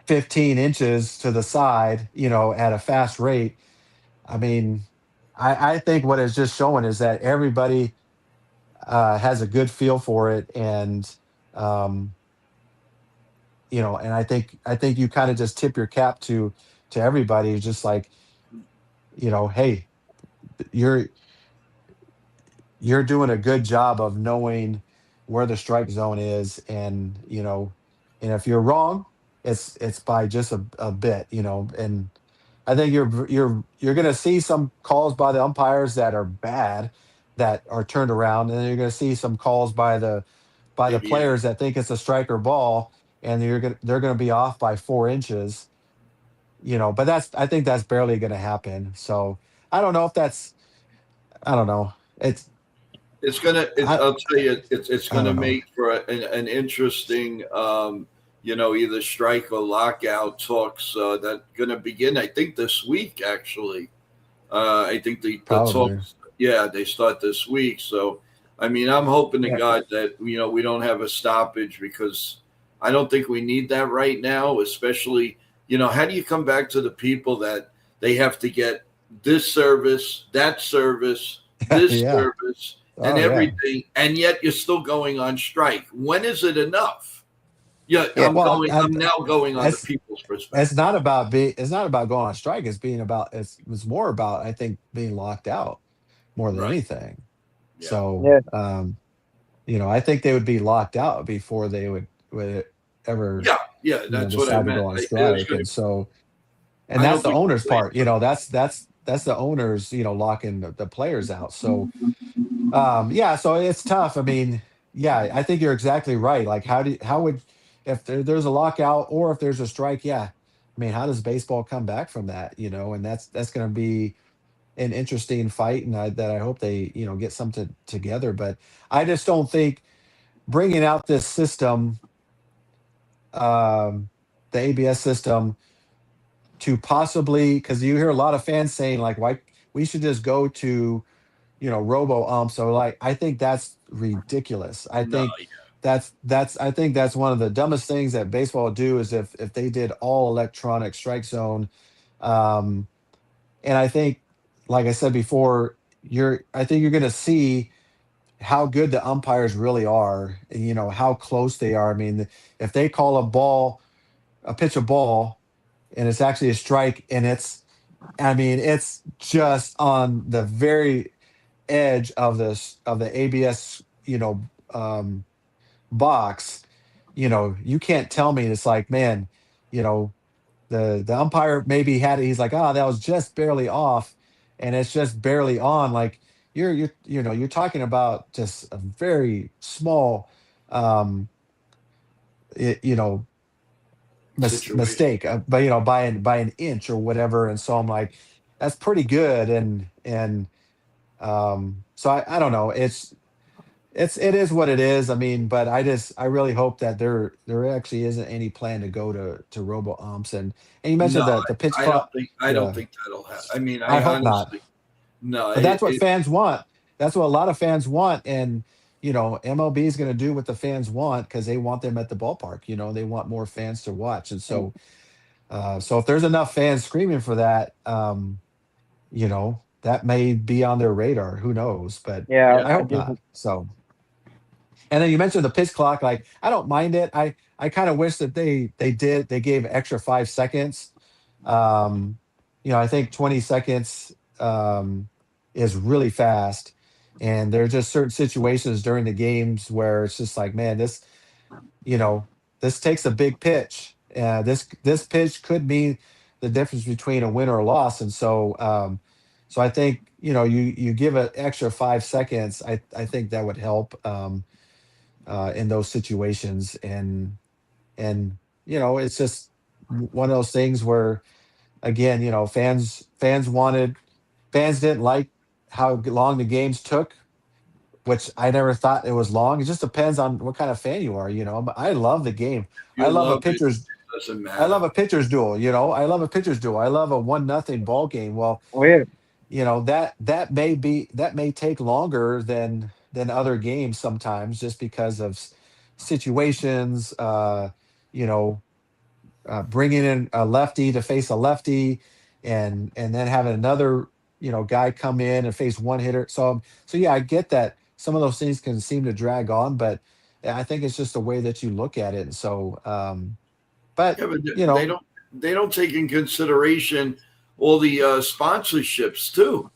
15 inches to the side, at a fast rate. I mean, I think what it's just showing is that everybody has a good feel for it, and um, and I think you kind of just tip your cap to everybody, just like, hey, you're you're doing a good job of knowing where the strike zone is, and if you're wrong, it's by just a bit, and I think you're going to see some calls by the umpires that are bad, that are turned around, and then you're going to see some calls by the ABA. players that think it's a strike or ball, and they're going to be off by 4 inches. But I think that's barely going to happen. So I don't know if that's I don't know. It's gonna. I I'll tell you, it's I gonna don't know. make for an interesting, either strike or lockout talks that gonna begin. I think this week, actually. I think the Probably. talks, yeah, they start this week. So, I mean, I'm hoping to Yeah. God that we don't have a stoppage, because I don't think we need that right now. Especially, how do you come back to the people that they have to get this service, that service, this Yeah. service, and Oh yeah. everything, and yet you're still going on strike? When is it enough? Yeah, Yeah. Well, I'm now going on the it's people's it's perspective. not about it's not about going on strike. It's more about, I think, being locked out more than Right. anything. Yeah. So, Yeah. I think they would be locked out before they would ever, Yeah. Yeah. That's what I decide to meant. go on There's strike. going to. And so, and I that's don't the think owner's we part. That's the owners, locking the players out. So, yeah, so it's tough. I mean, yeah, I think you're exactly right. Like, how would, if there's a lockout or if there's a strike? Yeah, I mean, how does baseball come back from that? And that's going to be an interesting fight, and I hope they get something together. But I just don't think bringing out this system, um, the ABS system, to possibly, because you hear a lot of fans saying like, why we should just go to robo ump. So like, I think that's ridiculous. I No. think that's one of the dumbest things that baseball would do, is if they did all electronic strike zone. Um, and I think, like I said before, I think you're going to see how good the umpires really are, and how close they are. I mean, if they call a pitch a ball, and it's actually a strike, and I mean, it's just on the very edge of the ABS, box. You can't tell me it's like, man, you know, the umpire maybe had it. He's like, that was just barely off, and it's just barely on. Like, you're talking about just a very small, um, i- you know, Situation. mistake, but by an inch or whatever. And so I'm like, that's pretty good. So I don't know. It is what it is. I mean, but I really hope that there actually isn't any plan to go to robo umps. And you mentioned No, the pitch I don't clock. think. I don't Yeah, think that'll happen. I mean, I I hope not. honestly. No. But that's what It. fans want. That's what a lot of fans want. And MLB is going to do what the fans want, because they want them at the ballpark. They want more fans to watch. And so if there's enough fans screaming for that, that may be on their radar. Who knows? But Yeah. Yeah. I I hope just not. So, and then you mentioned the pitch clock. Like, I don't mind it. I kind of wish that they gave extra 5 seconds. Um, I think 20 seconds is really fast. And there are just certain situations during the games where it's just like, man, you know, this takes a big pitch. This pitch could mean the difference between a win or a loss. And so I think, you give an extra 5 seconds. I think that would help, in those situations. And it's just one of those things where, again, fans didn't like how long the games took, which I never thought it was long. It just depends on what kind of fan you are. But I love the game. I You love a love it. pitcher's It doesn't I love matter. a pitcher's duel. I love a pitcher's duel. I love a 1-0 ball game. Well, weird. that may take longer than other games sometimes, just because of situations. You know, bringing in a lefty to face a lefty, and then having another guy come in and face one hitter. So yeah, I get that some of those things can seem to drag on, but I think it's just the way that you look at it. And so, but Yeah, but you they know, don't take in consideration all the sponsorships too.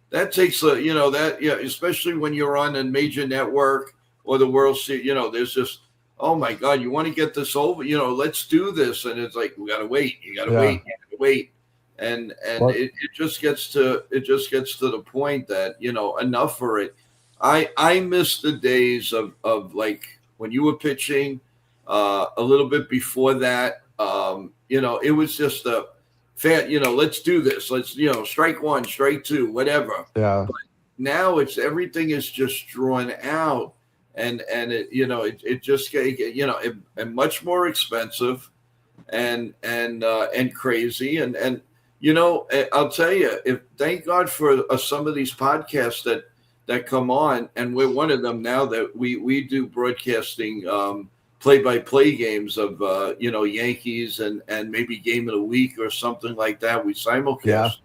That takes a that yeah, especially when you're on a major network or the World Series. There's just, oh my God, you want to get this over? Let's do this, and it's like, we got to wait. You got to yeah, wait. You got to wait. And well, it just gets to the point that enough for it. I miss the days of like when you were pitching, a little bit before that. It was just a fan, let's do this. Let's, strike one, strike two, whatever. yeah, But now it's everything is just drawn out, and it just and much more expensive, and crazy, I'll tell you, if thank God for some of these podcasts that come on, and we're one of them now, that we do broadcasting, play-by-play games of Yankees and maybe game of the week or something like that. We yeah, simulcast,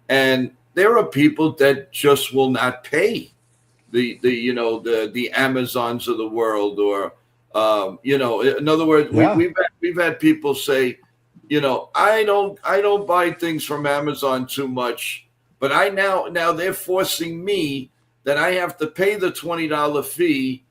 and there are people that just will not pay the Amazons of the world, or in other words, yeah, we've had people say, I don't buy things from Amazon too much, but I now they're forcing me that I have to pay the $20 fee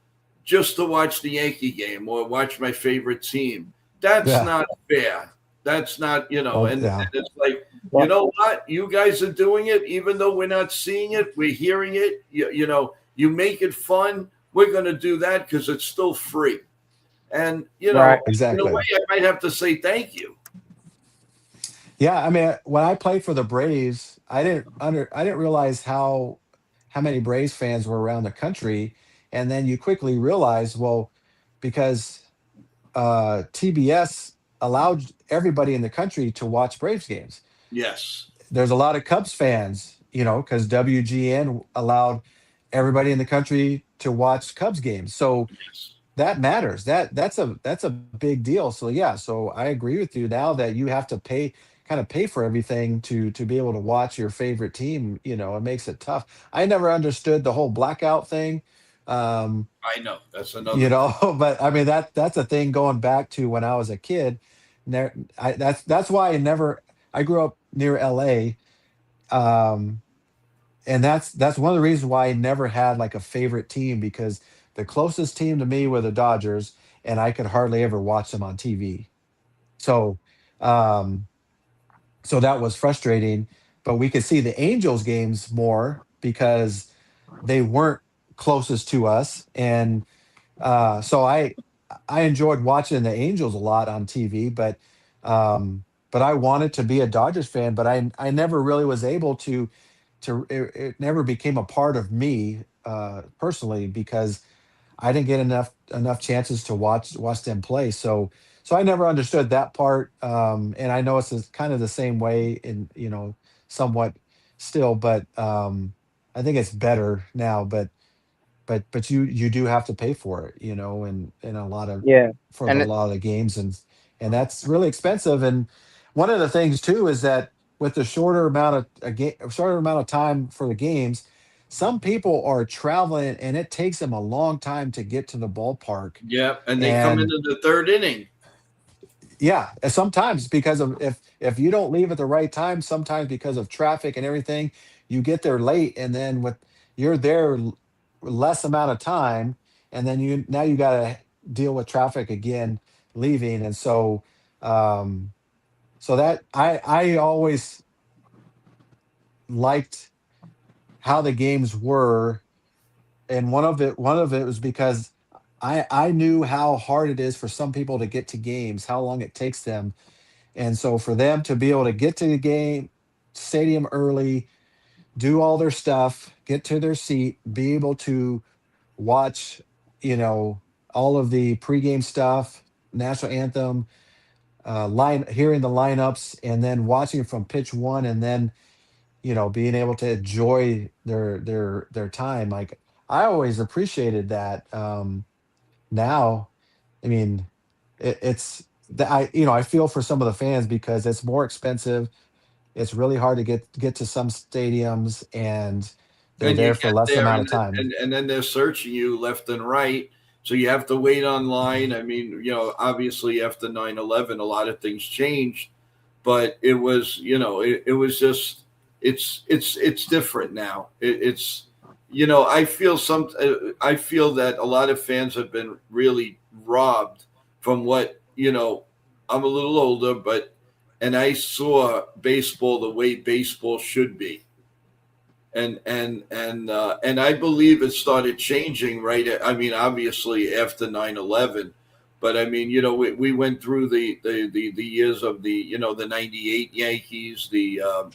just to watch the Yankee game or watch my favorite team. That's yeah. not fair. That's not, Well, and yeah, it's like, you Well, know what? You guys are doing it, even though we're not seeing it, we're hearing it. You make it fun. We're going to do that because it's still free. And, right. in a way, exactly. I might have to say thank you. Yeah, I mean, when I played for the Braves, I didn't realize how many Braves fans were around the country, and then you quickly realize, well, because TBS allowed everybody in the country to watch Braves games. Yes. There's a lot of Cubs fans, because WGN allowed everybody in the country to watch Cubs games. So Yes. that matters. That's a big deal. So yeah, so I agree with you now that you have to pay for everything to be able to watch your favorite team. It makes it tough. I never understood the whole blackout thing. Um, I know. That's another thing. but I mean that's a thing going back to when I was a kid. That's why I grew up near LA. Um, and that's one of the reasons why I never had like a favorite team, because the closest team to me were the Dodgers, and I could hardly ever watch them on TV. So, um, so that was frustrating. But we could see the Angels games more because they weren't closest to us, and so I enjoyed watching the Angels a lot on TV. But I wanted to be a Dodgers fan, but I never really was able to it never became a part of me personally, because I didn't get enough chances to watch them play. So I never understood that part. And I know kind of the same way in somewhat still, but I think it's better now. But you do have to pay for it, and a lot of Yeah. for And a lot of the games, and that's really expensive. And one of the things too is that with the shorter amount of time for the games, some people are traveling and it takes them a long time to get to the ballpark. Yeah. And they come And into the third inning. yeah, and sometimes because of if you don't leave at the right time, sometimes because of traffic and everything, you get there late, and then you're there less amount of time, and then you got to deal with traffic again leaving. And um so that I always liked how the games were, and one of it was because I knew how hard it is for some people to get to games, how long it takes them. And so for them to be able to get to the game stadium early, do all their stuff, get to their seat, be able to watch, all of the pregame stuff, national anthem, hearing the lineups, and then watching from pitch one, and then being able to enjoy their time. Like I always appreciated that. Now, I mean, it's that I feel for some of the fans because it's more expensive. It's really hard to get to some stadiums, and they're And you there for get less there, amount and of time. then they're searching you left and right, so you have to wait online. I mean, obviously after 9/11, a lot of things changed, but it was, it was just, it's different now. It's, I feel that a lot of fans have been really robbed from what, I'm a little older, and I saw baseball the way baseball should be, and I believe it started changing, right. I mean, obviously after 9/11, but I mean, we went through the years of the 98 Yankees, Mhm.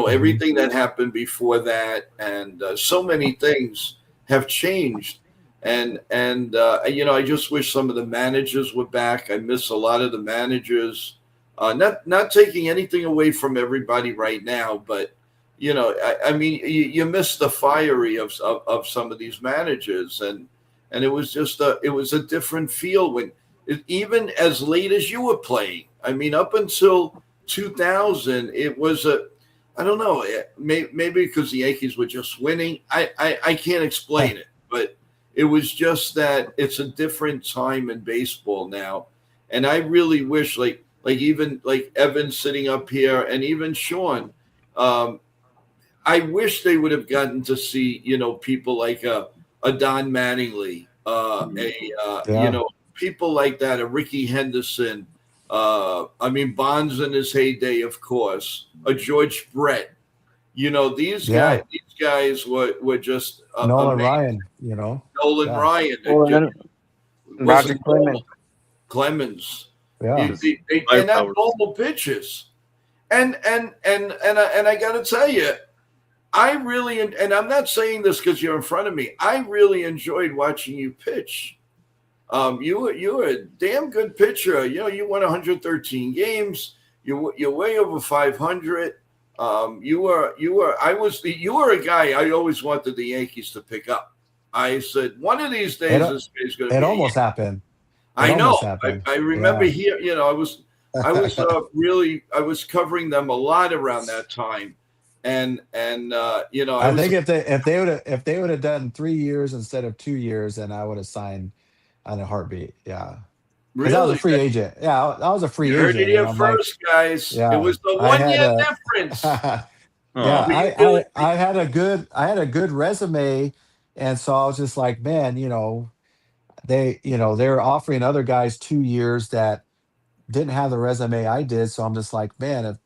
everything that happened before that, and so many things have changed. And I just wish some of the managers were back. I miss a lot of the managers. Not taking anything away from everybody right now, but I mean, you miss the fiery of some of these managers, and it was just it was a different feel when even as late as you were playing. I mean, up until 2000, it was I don't know, maybe because the Yankees were just winning. I can't explain it, but it was just that it's a different time in baseball now, and I really wish, like even like Evan sitting up here, and even Sean. Um, I wish they would have gotten to see, people like a Don Mattingly, Mhm. Yeah. people like that, a Ricky Henderson. I mean, Bonds in his heyday, of course, a George Brett. Yeah. These guys were just Nolan amazing. Ryan. Nolan Yeah. Ryan, Well, and then Roger wasn't Clemens. normal. Clemens, Yeah. Just they're not firepower. normal pitches. And I got to tell you, I really, and I'm not saying this because you're in front of me. I really enjoyed watching you pitch. You were a damn good pitcher. You won 113 games. You're way over 500. You were a guy I always wanted the Yankees to pick up. I said one of these It days this guy's going to it be a almost Yankee. happened. It I know. almost happened. I remember Yeah. here. I was covering them a lot around that time, and I I was think if they would have done 3 years instead of 2 years, then I would have signed on a heartbeat. Yeah, because I was a really. free agent. Yeah, I was a free You heard it agent, and here I'm like, first, guys. It yeah, was the I one had year a, difference. yeah, Oh, But you I, really, I I had a good resume, and so I was just like, man, they're offering other guys 2 years that didn't have the resume I did. So I'm just like, man, if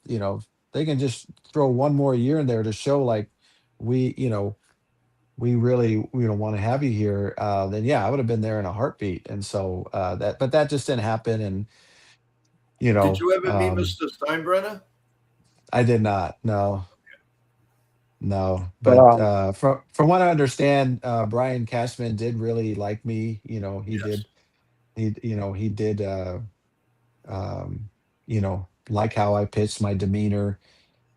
they can just throw one more year in there to show like we, we really want to have you here, then yeah, I would have been there in a heartbeat. And so but that just didn't happen. And you did know, you ever meet um, Mr. Steinbrenner? I did not. No, no. But But from what I understand, Brian Cashman did really like me. He Yes. did. He did. Like how I pitched, my demeanor.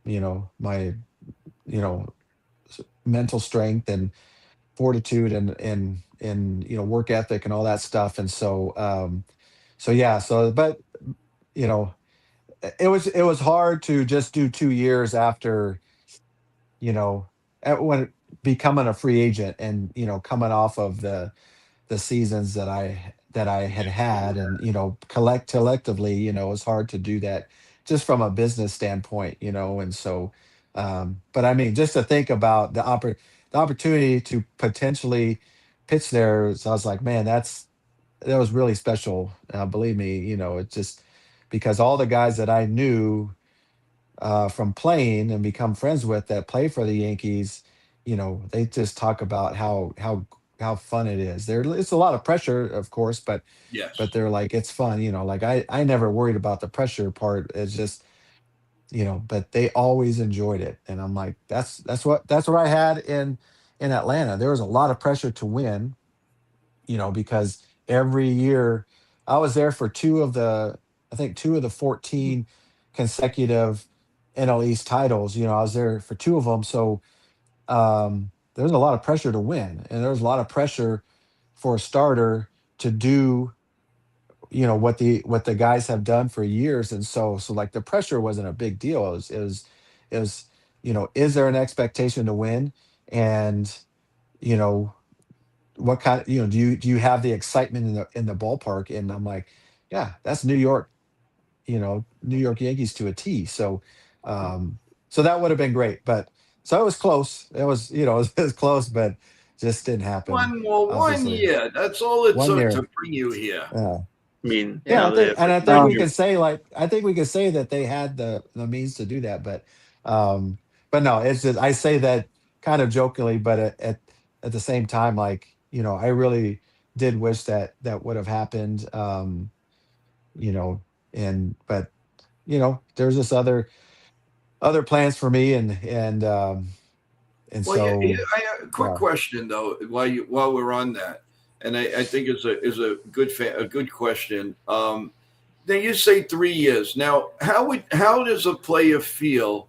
My mental strength and fortitude and work ethic and all that stuff. And so yeah, but you know it was hard to just do 2 years after when becoming a free agent, and coming off of the seasons that I had, and collectively, it was hard to do that just from a business standpoint, and so but I mean, just to think about the opportunity to potentially pitch there. So I was like, man, that was really special. Believe me, it's just because all the guys that I knew from playing and become friends with that play for the Yankees, they just talk about how fun it is. It's a lot of pressure, of course, but Yes. they're like, it's fun. Like I never worried about the pressure part. It's just but they always enjoyed it, and I'm like, that's what I had in Atlanta. There was a lot of pressure to win, because every year I was there for I think two of the 14 consecutive NL East titles. I was there for two of them, so there's a lot of pressure to win, and there's a lot of pressure for a starter to do what the guys have done for years. And so like the pressure wasn't a big deal. It was is there an expectation to win? And you know what kind of, do you have the excitement in the ballpark? And I'm like, yeah, that's New York Yankees to a T. So that would have been great. But so it was close. It was, it was close, but just didn't happen, One obviously. year. That's all it One took to year. bring you here. Yeah. I mean, Yeah, now they have I like think No, we can say, that they had the means to do that, um, but no, it's just, I say that kind of jokingly, but at the same time, like, I really did wish that that would have happened, you know, and but there's just other plans for me, and Well, so a quick yeah. question though, while we're on that, and I think is a good question. Now you say 3 years. Now, how does a player feel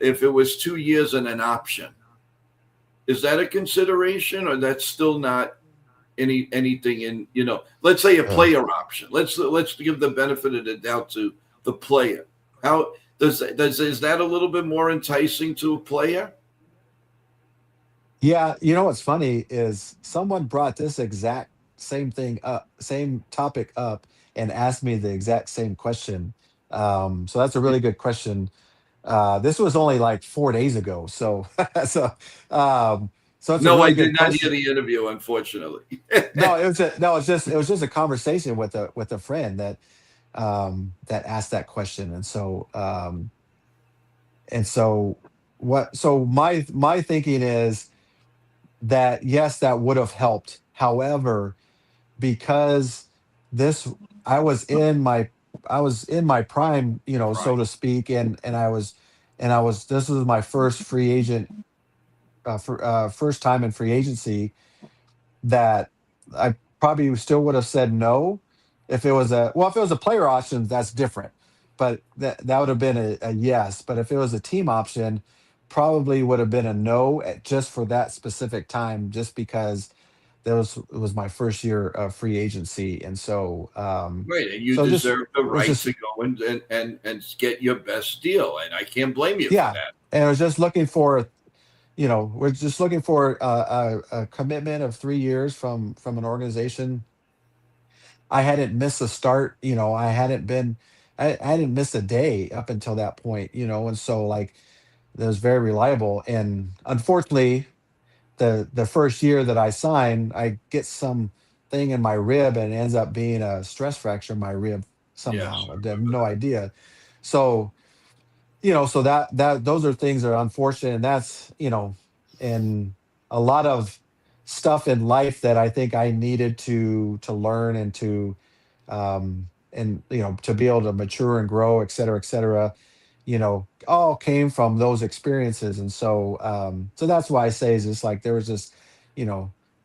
if it was 2 years and an option? Is that a consideration, or that's still not anything in? Let's say a Yeah. player option. Let's give the benefit of the doubt to the player. How is that a little bit more enticing to a player? Yeah, what's funny is someone brought this exact same thing up, same topic up, and asked me the exact same question. So that's a really good question. This was only like 4 days ago, so so um, so it's a No, I really did good not hear question. the interview, unfortunately. No, it was just a conversation with a friend that asked that question, and so my thinking is that yes, that would have helped. However, because this I was in my I was in my prime, so Right. to speak, and I was this was my first free agent, first time in free agency, that I probably still would have said no. If it was a player option, that's different. But that would have been a yes. But if it was a team option, probably would have been a no, just for that specific time, just because it was my first year of free agency. And so Right, and you so just deserve the it was right to just go and get your best deal, and I can't blame you for yeah. that. And I was just looking for, we're just looking for a commitment of 3 years from an organization. I hadn't missed a start. I hadn't missed a day up until that point. And so, like, that was very reliable. And unfortunately, the first year that I signed, I get some thing in my rib, and it ends up being a stress fracture in my rib Yes, somehow. I I have remember no that. idea. So, so that those are things that are unfortunate, and that's, and a lot of stuff in life that I think I needed to learn, and to be able to mature and grow, et cetera, all came from those experiences. And so that's why I say, is just like there was just,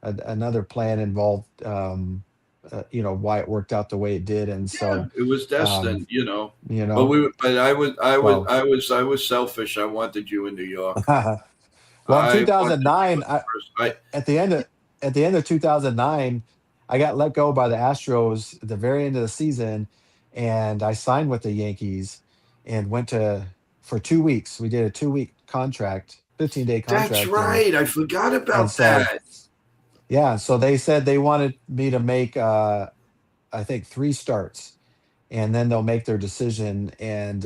another plan involved, why it worked out the way it did. And Yeah, so, it was um, destined. you But know, so I was selfish. I wanted you in New York. well, in I wanted you 2009, in the first. I at the end of at the end of 2009, I got let go by the Astros at the very end of the season, and I signed with the Yankees and went to for 2 weeks. We did a 2-week contract, 15-day That's contract, and right. I forgot and about so that. yeah, so they said they wanted me to make, I think, 3 starts, and then they'll make their decision. And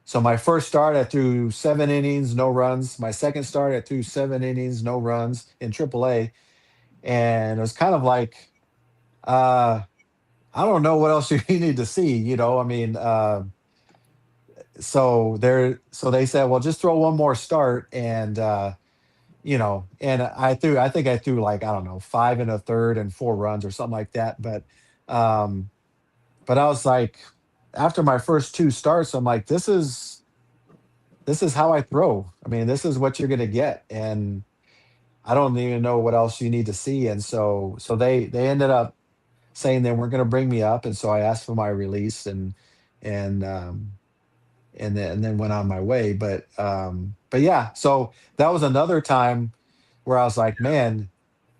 so my first start, I threw 7 innings, no runs. My second start, I threw 7 innings, no runs in AAA, and it was kind of like, uh, I don't know what else you need to see. I mean, so they said, well, just throw one more start, and I think I threw, like, I don't know, 5 and a third and 4 runs or something like that. Um, but I was like, after my first 2 starts, I'm like, this is how I throw. I mean, this is what you're gonna get, and I don't even know what else you need to see. And so they ended up saying they weren't gonna bring me up, and so I asked for my release, and and then went on my way. But yeah, so that was another time where I was like, man,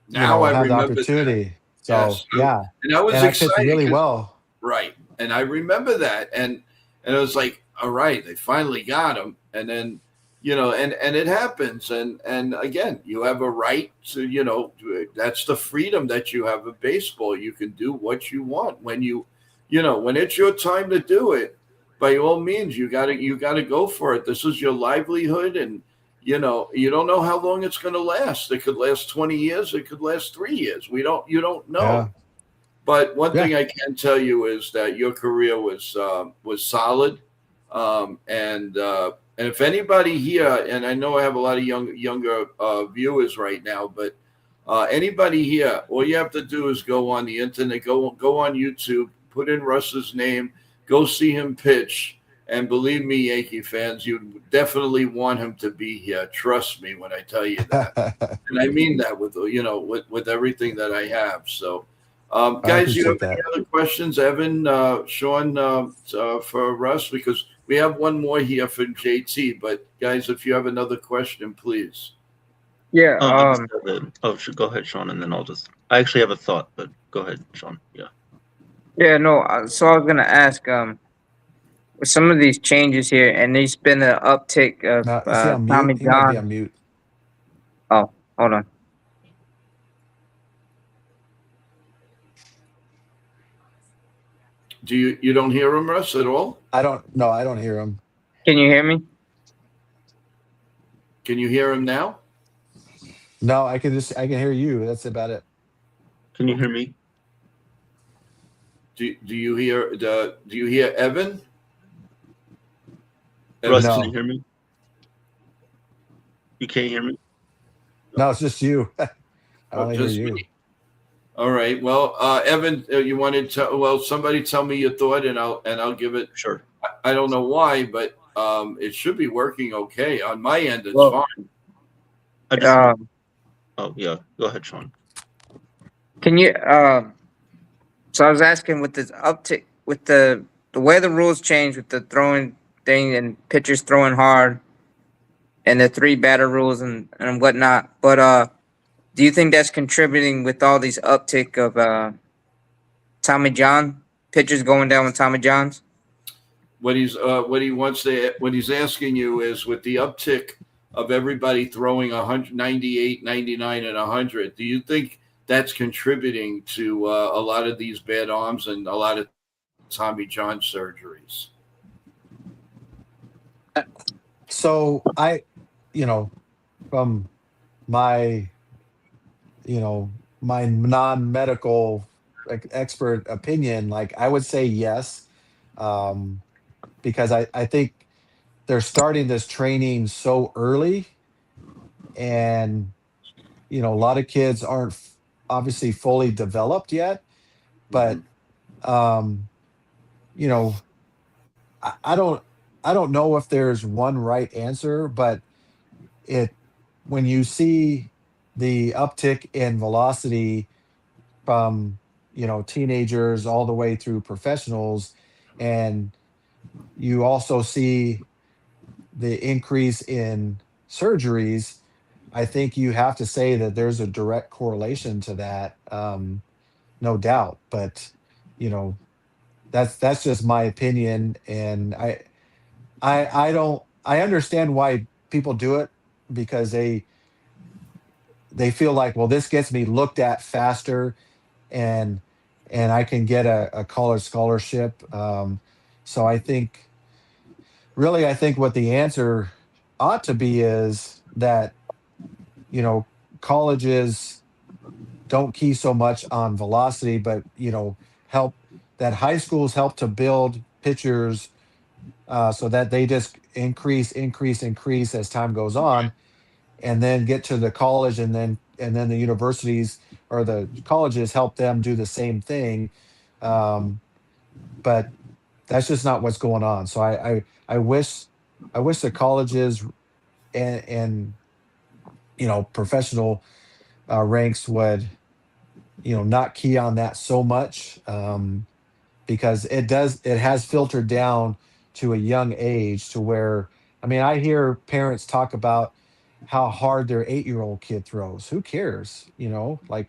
Now I have the remember that. opportunity. So Yes, yeah, and I was and I pitched excited really because well. right, and I remember that, and it was like, all right, they finally got him, and then and it happens, and again, you have a right to that's the freedom that you have in baseball. You can do what you want when when it's your time to do it. By all means, you gotta go for it. This is your livelihood, and you don't know how long it's going to last. It could last 20 years. It could last 3 years. You don't know. Yeah, But one yeah. thing I can tell you is that your career was solid, and if anybody here, and I know I have a lot of younger viewers right now, but anybody here, all you have to do is go on the internet, go on YouTube, put in Russ's name, go see him pitch, and believe me, Yankee fans, you definitely want him to be here. Trust me when I tell you that, and I mean that with everything that I have. So. I Guys, do you have appreciate any that. other questions, Evan, Sean, for Russ? Because we have one more here from JT. But guys, if you have another question, please. Yeah. I just go ahead, Sean, and then I actually have a thought, but go ahead, Sean. Yeah. Yeah. No. So I was gonna ask. With some of these changes here, and there's been an uptick of Now, is he on mute? Tommy He might be John. on mute. Oh, hold on. Do you don't hear him, Russ, at all? I don't. No, I don't hear him. Can you hear me? Can you hear him now? No, I can hear you. That's about it. Can you hear me? Do you hear Evan? Russ, Evan, can you No, hear me? You can't hear me? no, it's just you. I only hear just you. me. All right. Well, Evan, you wanted to? Well, somebody tell me your thought, and I'll give it. Sure. I don't know why, but it should be working okay on my end. It's Well, fine. I just. Oh yeah. Go ahead, Sean. can you? So I was asking with this uptick, with the way the rules change with the throwing thing and pitchers throwing hard, and the three batter rules and whatnot. But do you think that's contributing with all these uptick of Tommy John pitchers going down with Tommy Johns? What he's asking you is with the uptick of everybody throwing 198, 99, and 100. Do you think that's contributing to a lot of these bad arms and a lot of Tommy John surgeries? So from my, my non-medical expert opinion, like I would say yes, because I think they're starting this training so early, and a lot of kids aren't obviously fully developed yet, but um, you know, I don't know if there's one right answer, but it when you see the uptick in velocity from teenagers all the way through professionals, and you also see the increase in surgeries, I think you have to say that there's a direct correlation to that, no doubt. But you know that's just my opinion, and I understand why people do it, because they feel like, well, this gets me looked at faster, and I can get a college scholarship. So I think what the answer ought to be is that colleges don't key so much on velocity, but help that high schools help to build pitchers, so that they just increase as time goes on, and then get to the college, and then the universities or the colleges help them do the same thing. Um, but that's just not what's going on. So I wish the colleges and professional ranks would not key on that so much, because it has filtered down to a young age to where, I mean, I hear parents talk about how hard their 8-year-old kid throws. Who cares? Like,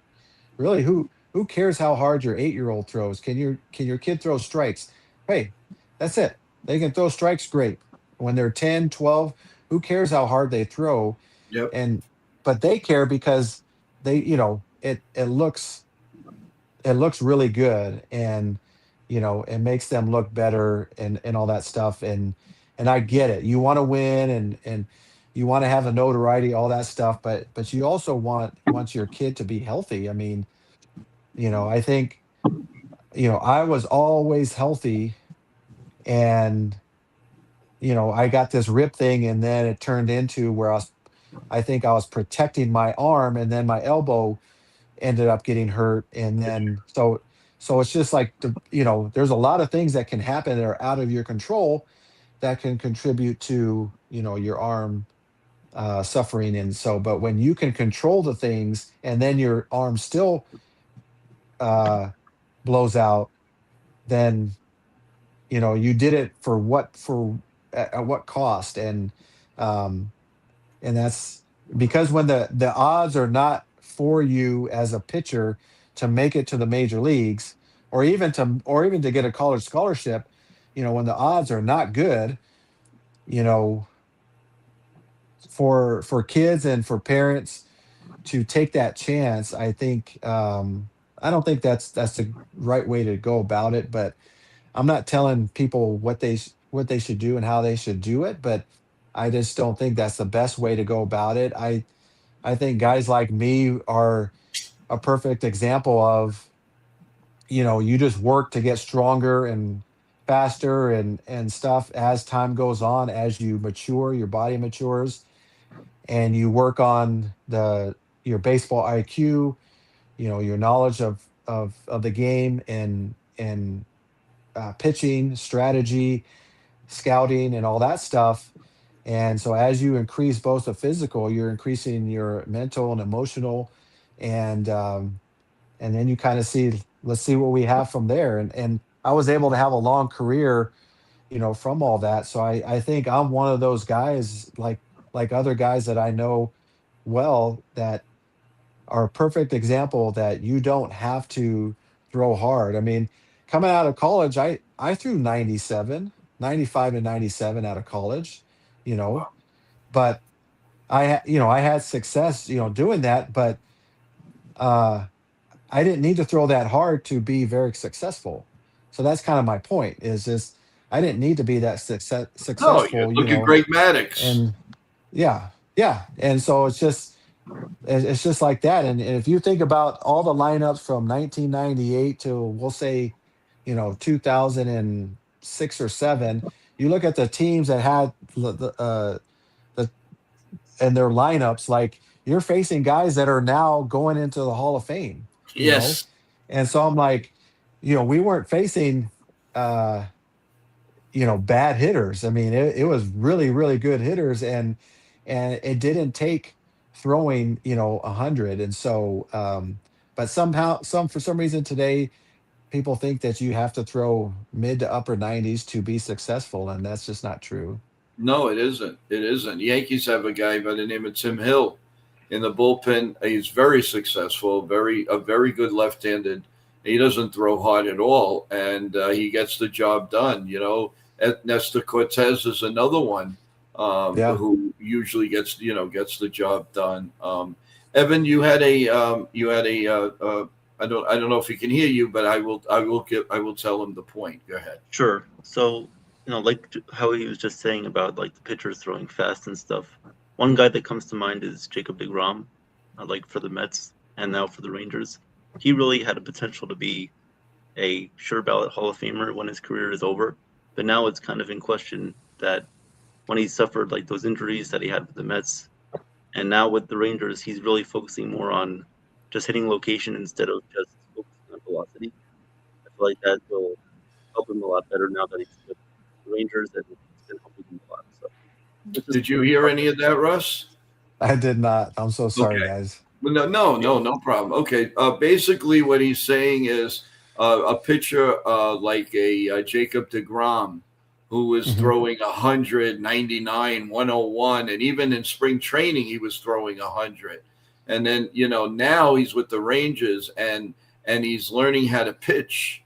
really, who cares how hard your 8-year-old throws? Can your kid throw strikes? Hey, that's it. They can throw strikes, great. When they're 10, 12, who cares how hard they throw? Yep. And but they care because it looks really good, and it makes them look better, and all that stuff. And I get it. You want to win, and you want to have the notoriety, all that stuff, but you also want your kid to be healthy. I mean, I think, I was always healthy, and I got this rib thing, and then it turned into where I think I was protecting my arm, and then my elbow ended up getting hurt. And then so it's just like, there's a lot of things that can happen that are out of your control that can contribute to your arm suffering. And so, but when you can control the things and then your arm still uh blows out, then you did it at what cost. Um and that's because when the odds are not for you as a pitcher to make it to the major leagues, or even to get a college scholarship, when the odds are not good, you know for kids and for parents to take that chance, I think, I don't think that's the right way to go about it. But I'm not telling people what they should do and how they should do it, but I just don't think that's the best way to go about it. I think guys like me are a perfect example of, you just work to get stronger and faster and stuff as time goes on, as you mature, your body matures, and you work on your baseball IQ, your knowledge of the game, and pitching strategy, scouting, and all that stuff. And so as you increase both the physical, you're increasing your mental and emotional, and then you kind of see, let's see what we have from there. And I was able to have a long career, from all that. So I think I'm one of those guys, like other guys that I know well, that are a perfect example that you don't have to throw hard. I mean, coming out of college, I threw 97, 95 and 97 out of college, you know, but I had success, doing that, but uh I didn't need to throw that hard to be very successful. So that's kind of my point, is just I didn't need to be that No, you successful, look at Great Maddox. and yeah, yeah. And so it's just like that. And if you think about all the lineups from 1998 to, we'll say, 2006 or 7, you look at the teams that had the and their lineups, like, you're facing guys that are now going into the Hall of Fame, you know? Yes. And so I'm like, we weren't facing uh bad hitters. I mean, it was really, really good hitters, and it didn't take throwing 100. And so, but somehow, for some reason today, people think that you have to throw mid to upper 90s to be successful, and that's just not true. No, it isn't. It isn't. Yankees have a guy by the name of Tim Hill in the bullpen. He's very successful, a very good left-handed. He doesn't throw hard at all, and he gets the job done. Nestor Cortez is another one, Yeah. who usually gets the job done. Evan, I don't know if he can hear you, but I will tell him the point. Go ahead. Sure. So, like how he was just saying about like the pitchers throwing fast and stuff. One guy that comes to mind is Jacob deGrom, like for the Mets and now for the Rangers. He really had a potential to be a sure ballot Hall of Famer when his career is over. But now it's kind of in question that when he suffered like those injuries that he had with the Mets, and now with the Rangers, he's really focusing more on just hitting location instead of just focusing on velocity. I feel like that will help him a lot better now that he's with the Rangers, and it's been helping him a lot. So, Did you hear any of that, Russ? I did not. I'm so sorry, Okay. guys. No problem. Okay. Basically, what he's saying is a pitcher like a Jacob deGrom, who was Mhm. throwing 100, 99, 101, and even in spring training he was throwing 100. And then now he's with the Rangers, and he's learning how to pitch,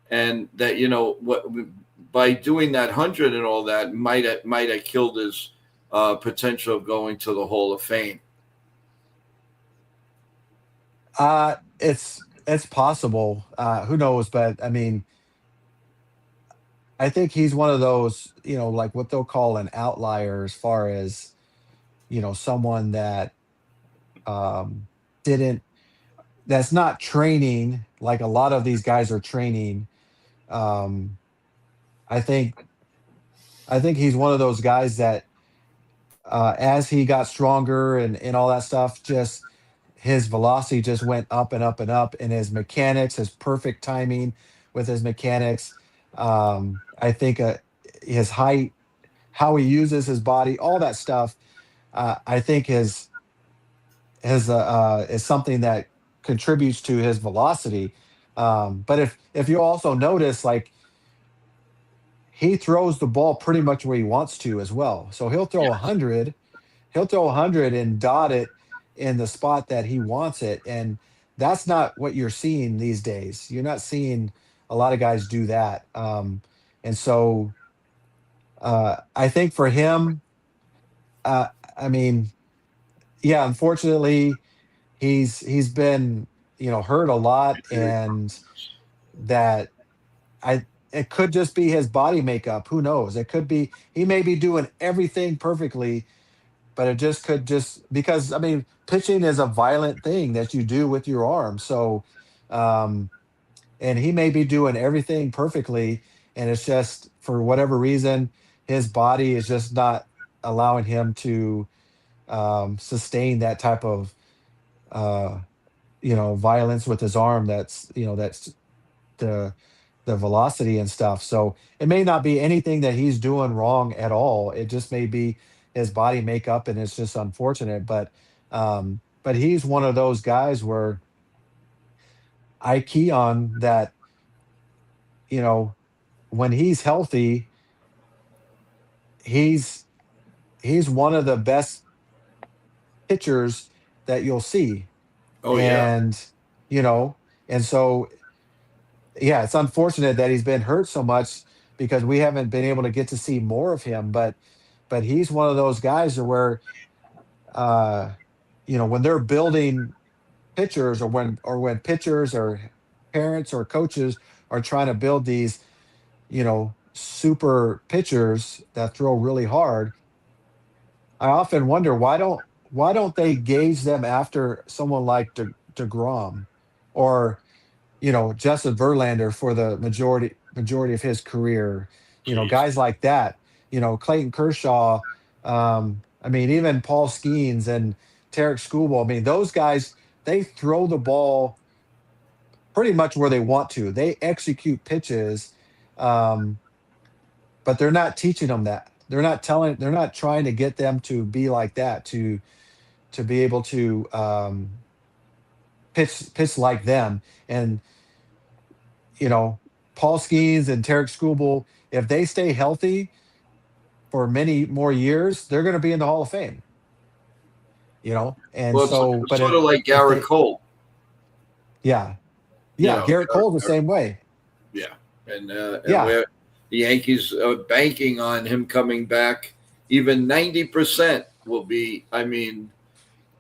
and that what by doing that 100 and all that might have killed his potential of going to the Hall of Fame. It's possible. Who knows? But I mean, I think he's one of those, like what they'll call an outlier as far as, someone that um, didn't, that's not training like a lot of these guys are training. Um, I think, I think he's one of those guys that, as he got stronger and all that stuff, just his velocity just went up and up and up, and his mechanics, his perfect timing with his mechanics. I think his height, how he uses his body, all that stuff. I think is something that contributes to his velocity. But if you also notice, like he throws the ball pretty much where he wants to as well. So Yes. he'll throw 100 and dot it in the spot that he wants it, and that's not what you're seeing these days. You're not seeing a lot of guys do that. And so I think for him, I mean, yeah, unfortunately, he's been hurt a lot, and that I it could just be his body makeup. Who knows? It could be he may be doing everything perfectly, but it just could just because I mean, pitching is a violent thing that you do with your arm. So, um, and he may be doing everything perfectly, and it's just for whatever reason his body is just not allowing him to sustain that type of uh, violence with his arm. That's the velocity and stuff. So it may not be anything that he's doing wrong at all. It just may be his body makeup, and it's just unfortunate. But he's one of those guys where I key on that. You know, when he's healthy, he's he's one of the best pitchers that you'll see, Oh yeah. and you know, and so yeah, it's unfortunate that he's been hurt so much because we haven't been able to get to see more of him. But he's one of those guys where uh, when they're building pitchers, or when pitchers or parents or coaches are trying to build these super pitchers that throw really hard, I often wonder why don't they gauge them after someone like DeGrom or Justin Verlander for the majority of his career. Jeez. Guys like that. Clayton Kershaw. I mean, even Paul Skeens and Tarek Skubal. I mean, those guys, they throw the ball pretty much where they want to. They execute pitches, um, but they're not teaching them that. They're not trying to get them to be like that, to be able to pitch like them. And you know, Paul Skeens and Tarek Skubal, if they stay healthy for many more years, they're going to be in the Hall of Fame. And Well, so, it's but sort of like if Garrett they, Cole. yeah, You yeah, know, Garrett Cole the same way. Yeah, and Yeah, where the Yankees are banking on him coming back, even 90% will be. I mean,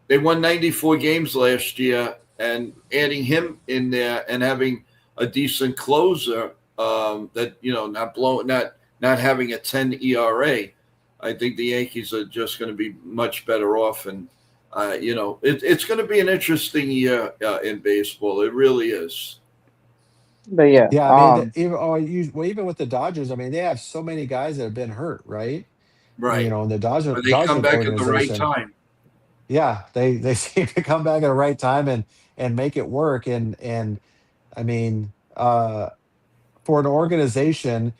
they won 94 games last year, and adding him in there and having a decent closer, that not blowing, not having a 10 ERA. I think the Yankees are just going to be much better off, and it's going to be an interesting year in baseball. It really is. But yeah, yeah. I mean, even with the Dodgers, I mean, they have so many guys that have been hurt, right? Right. In the Dodger But they come Dodger back at the right organization. time. Yeah, they seem to come back at the right time and make it work. And I mean, for an organization,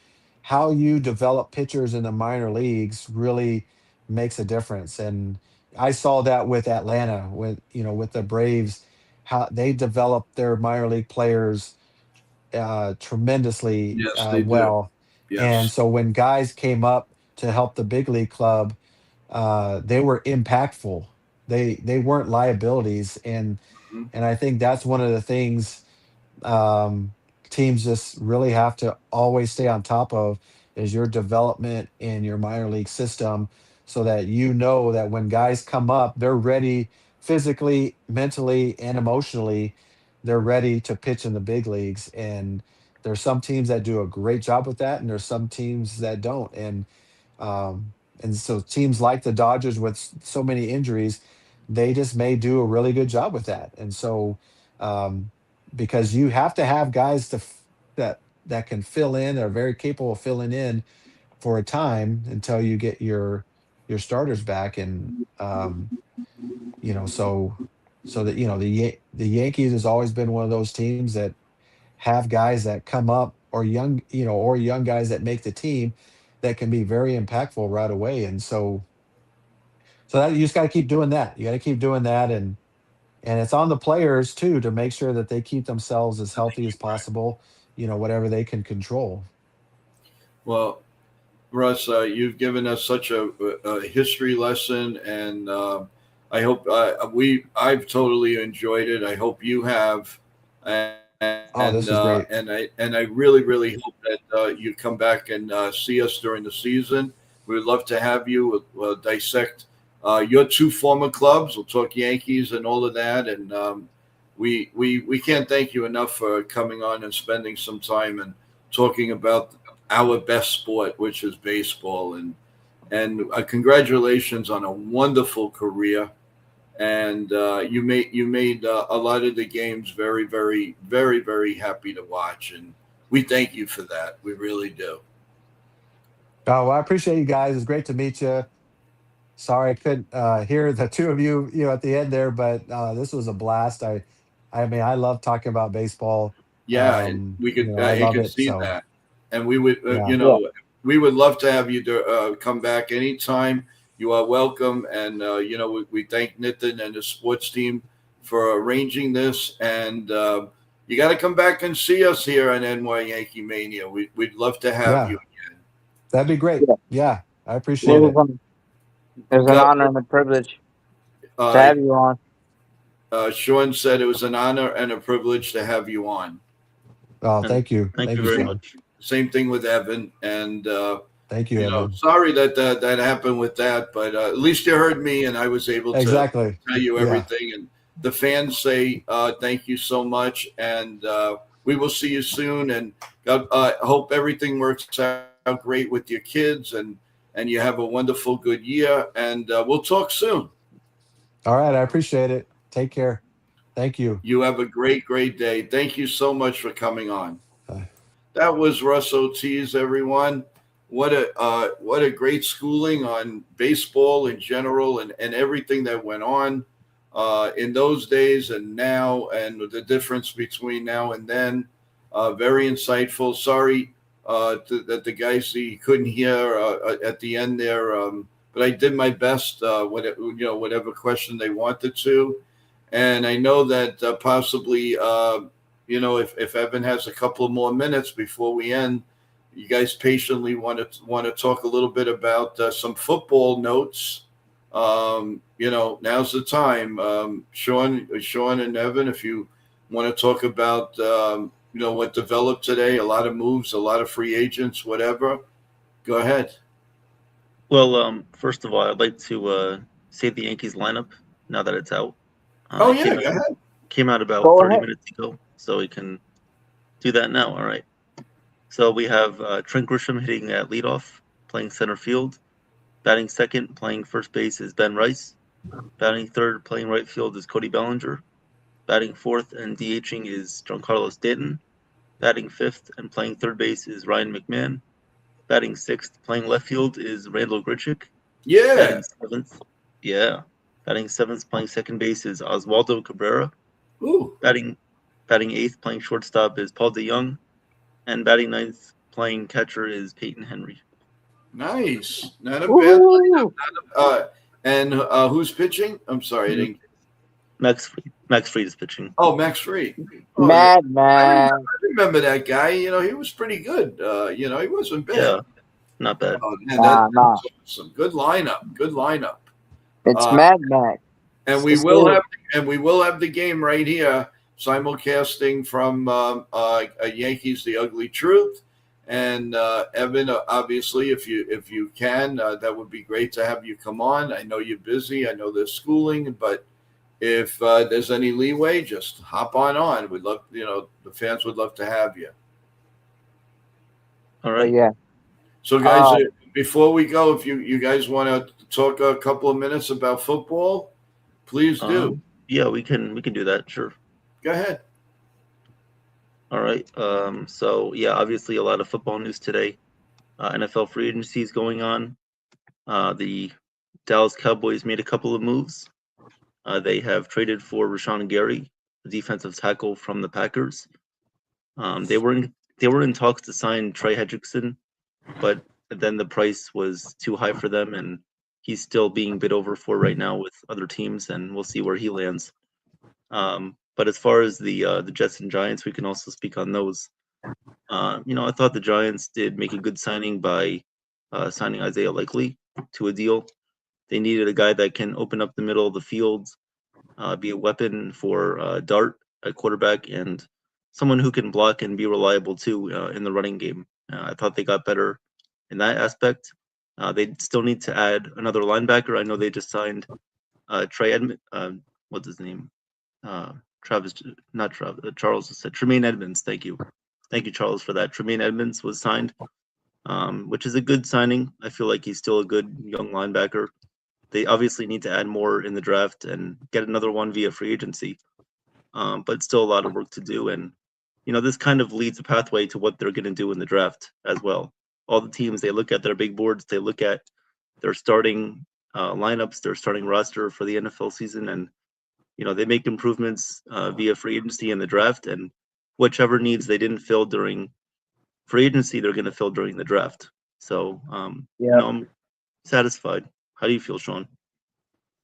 how you develop pitchers in the minor leagues really makes a difference. And I saw that with Atlanta, with the Braves, how they developed their minor league players tremendously Yes, they do. well. And Yes. so when guys came up to help the big league club, they were impactful. They weren't liabilities, Mhm. and I think that's one of the things um, teams just really have to always stay on top of is your development in your minor league system, so that you know that when guys come up, they're ready physically, mentally, and emotionally. They're ready to pitch in the big leagues, and there's some teams that do a great job with that, and there's some teams that don't. And so teams like the Dodgers with so many injuries, they just may do a really good job with that. And so um, because you have to have guys that can fill in, are very capable of filling in for a time until you get your starters back. And so that the Yankees has always been one of those teams that have guys that come up, or young guys that make the team, that can be very impactful right away. And so that you just got to keep doing that. You got to keep doing that. And it's on the players too to make sure that they keep themselves as healthy as possible, whatever they can control. Well, Russ, you've given us such a history lesson, and I hope I've totally enjoyed it. I hope you have, Oh, this was great. and I really really hope that you come back and see us during the season. We would love to have you. We'll dissect your two former clubs. We'll talk Yankees and all of that, and we can't thank you enough for coming on and spending some time and talking about our best sport, which is baseball. And congratulations on a wonderful career. And you made a lot of the games very, very, very, very happy to watch. And we thank you for that. We really do. Oh, well, I appreciate you guys. It's great to meet you. Sorry I couldn't hear the two of you, at the end there, but this was a blast. I mean, I love talking about baseball. Yeah, and we could I you love could it. see So that, and we would yeah, we would love to have you come back anytime. You are welcome, and we thank Nitin and the sports team for arranging this, and you got to come back and see us here on NY Yankee Mania. We'd love to have yeah, you again. that'd be great. Yeah. Yeah, I It appreciate was, it. it was an Go- honor and a privilege to Uh, have you on. Sean said it was an honor and a privilege to have you on. Oh, And thank you. thank Thank you you, very Sean. much. Same thing with Evan, and Thank you, Evan. sorry that happened with that, but at least you heard me, and I was able to Exactly. tell you Yeah. everything. And the fans say thank you so much, and we will see you soon. And hope everything works out great with your kids, and you have a wonderful, good year. And we'll talk soon. All right. I appreciate it. Take care. Thank you. You have a great, great day. Thank you so much for coming on. Uh, That was Russ Ortiz, everyone. What a great schooling on baseball in general, and everything that went on in those days and now, and the difference between now and then. Very insightful. Sorry that the guys he couldn't hear at the end there, but I did my best. Whatever question they wanted to, and I know that possibly. If Evan has a couple more minutes before we end, you guys patiently want to talk a little bit about some football notes. Now's the time. Sean and Evan, if you want to talk about what developed today, a lot of moves, a lot of free agents, whatever, go ahead. Well, first of all, I'd like to say the Yankees lineup now that it's out. Oh It yeah, go ahead. came out about Go 30 ahead. minutes ago, so we can do that now. All right. So we have Trent Grisham hitting at leadoff, playing center field. Batting second, playing first base is Ben Rice. Batting third, playing right field is Cody Bellinger. Batting fourth and DHing is Giancarlo Stanton. Batting fifth and playing third base is Ryan McMahon. Batting sixth, playing left field is Randall Grichuk. Yeah. Batting seventh, Batting seventh, playing second base is Oswaldo Cabrera. Ooh. Batting eighth, playing shortstop is Paul DeYoung. And batting ninth, playing catcher is Peyton Henry. Nice. Not a bad Woo! lineup. And who's pitching? I'm sorry, I didn't. Max Fried. Max Fried is pitching. Oh, Max Fried. Oh, Mad I man. remember that guy. You know, he was pretty good. You know, he wasn't bad. Yeah, not bad. Oh, man, Nah. that's some good lineup. Good lineup. It's Mad Max. And we will have the game right here, simulcasting from Yankees The Ugly Truth. And Evan, obviously, if you can, that would be great to have you come on. I know you're busy. I know there's schooling, but if there's any leeway, just hop on. We'd love, the fans would love to have you. All right. Yeah. So, guys, before we go, if you guys want to talk a couple of minutes about football, please do. Yeah, we can do that. Sure. Go ahead. All right. So yeah, obviously a lot of football news today. NFL free agency is going on. The Dallas Cowboys made a couple of moves. They have traded for Rashawn Gary, the defensive tackle from the Packers. They were in talks to sign Trey Hendrickson, but then the price was too high for them, and he's still being bid over for right now with other teams, and we'll see where he lands. But as far as the Jets and Giants, we can also speak on those. I thought the Giants did make a good signing by signing Isaiah Likely to a deal. They needed a guy that can open up the middle of the field, be a weapon for Dart at quarterback, and someone who can block and be reliable too in the running game. I thought they got better in that aspect. They still need to add another linebacker. I know they just signed Trey Edmond. What's his name? Charles said Tremaine Edmonds. Thank you, Charles, for that. Tremaine Edmonds was signed, which is a good signing. I feel like he's still a good young linebacker. They obviously need to add more in the draft and get another one via free agency, but still a lot of work to do. And this kind of leads a pathway to what they're going to do in the draft as well. All the teams, they look at their big boards, they look at their starting lineups, their starting roster for the NFL season, and they make improvements via free agency and the draft, and whichever needs they didn't fill during free agency, they're going to fill during the draft. So, I'm satisfied. How do you feel, Sean?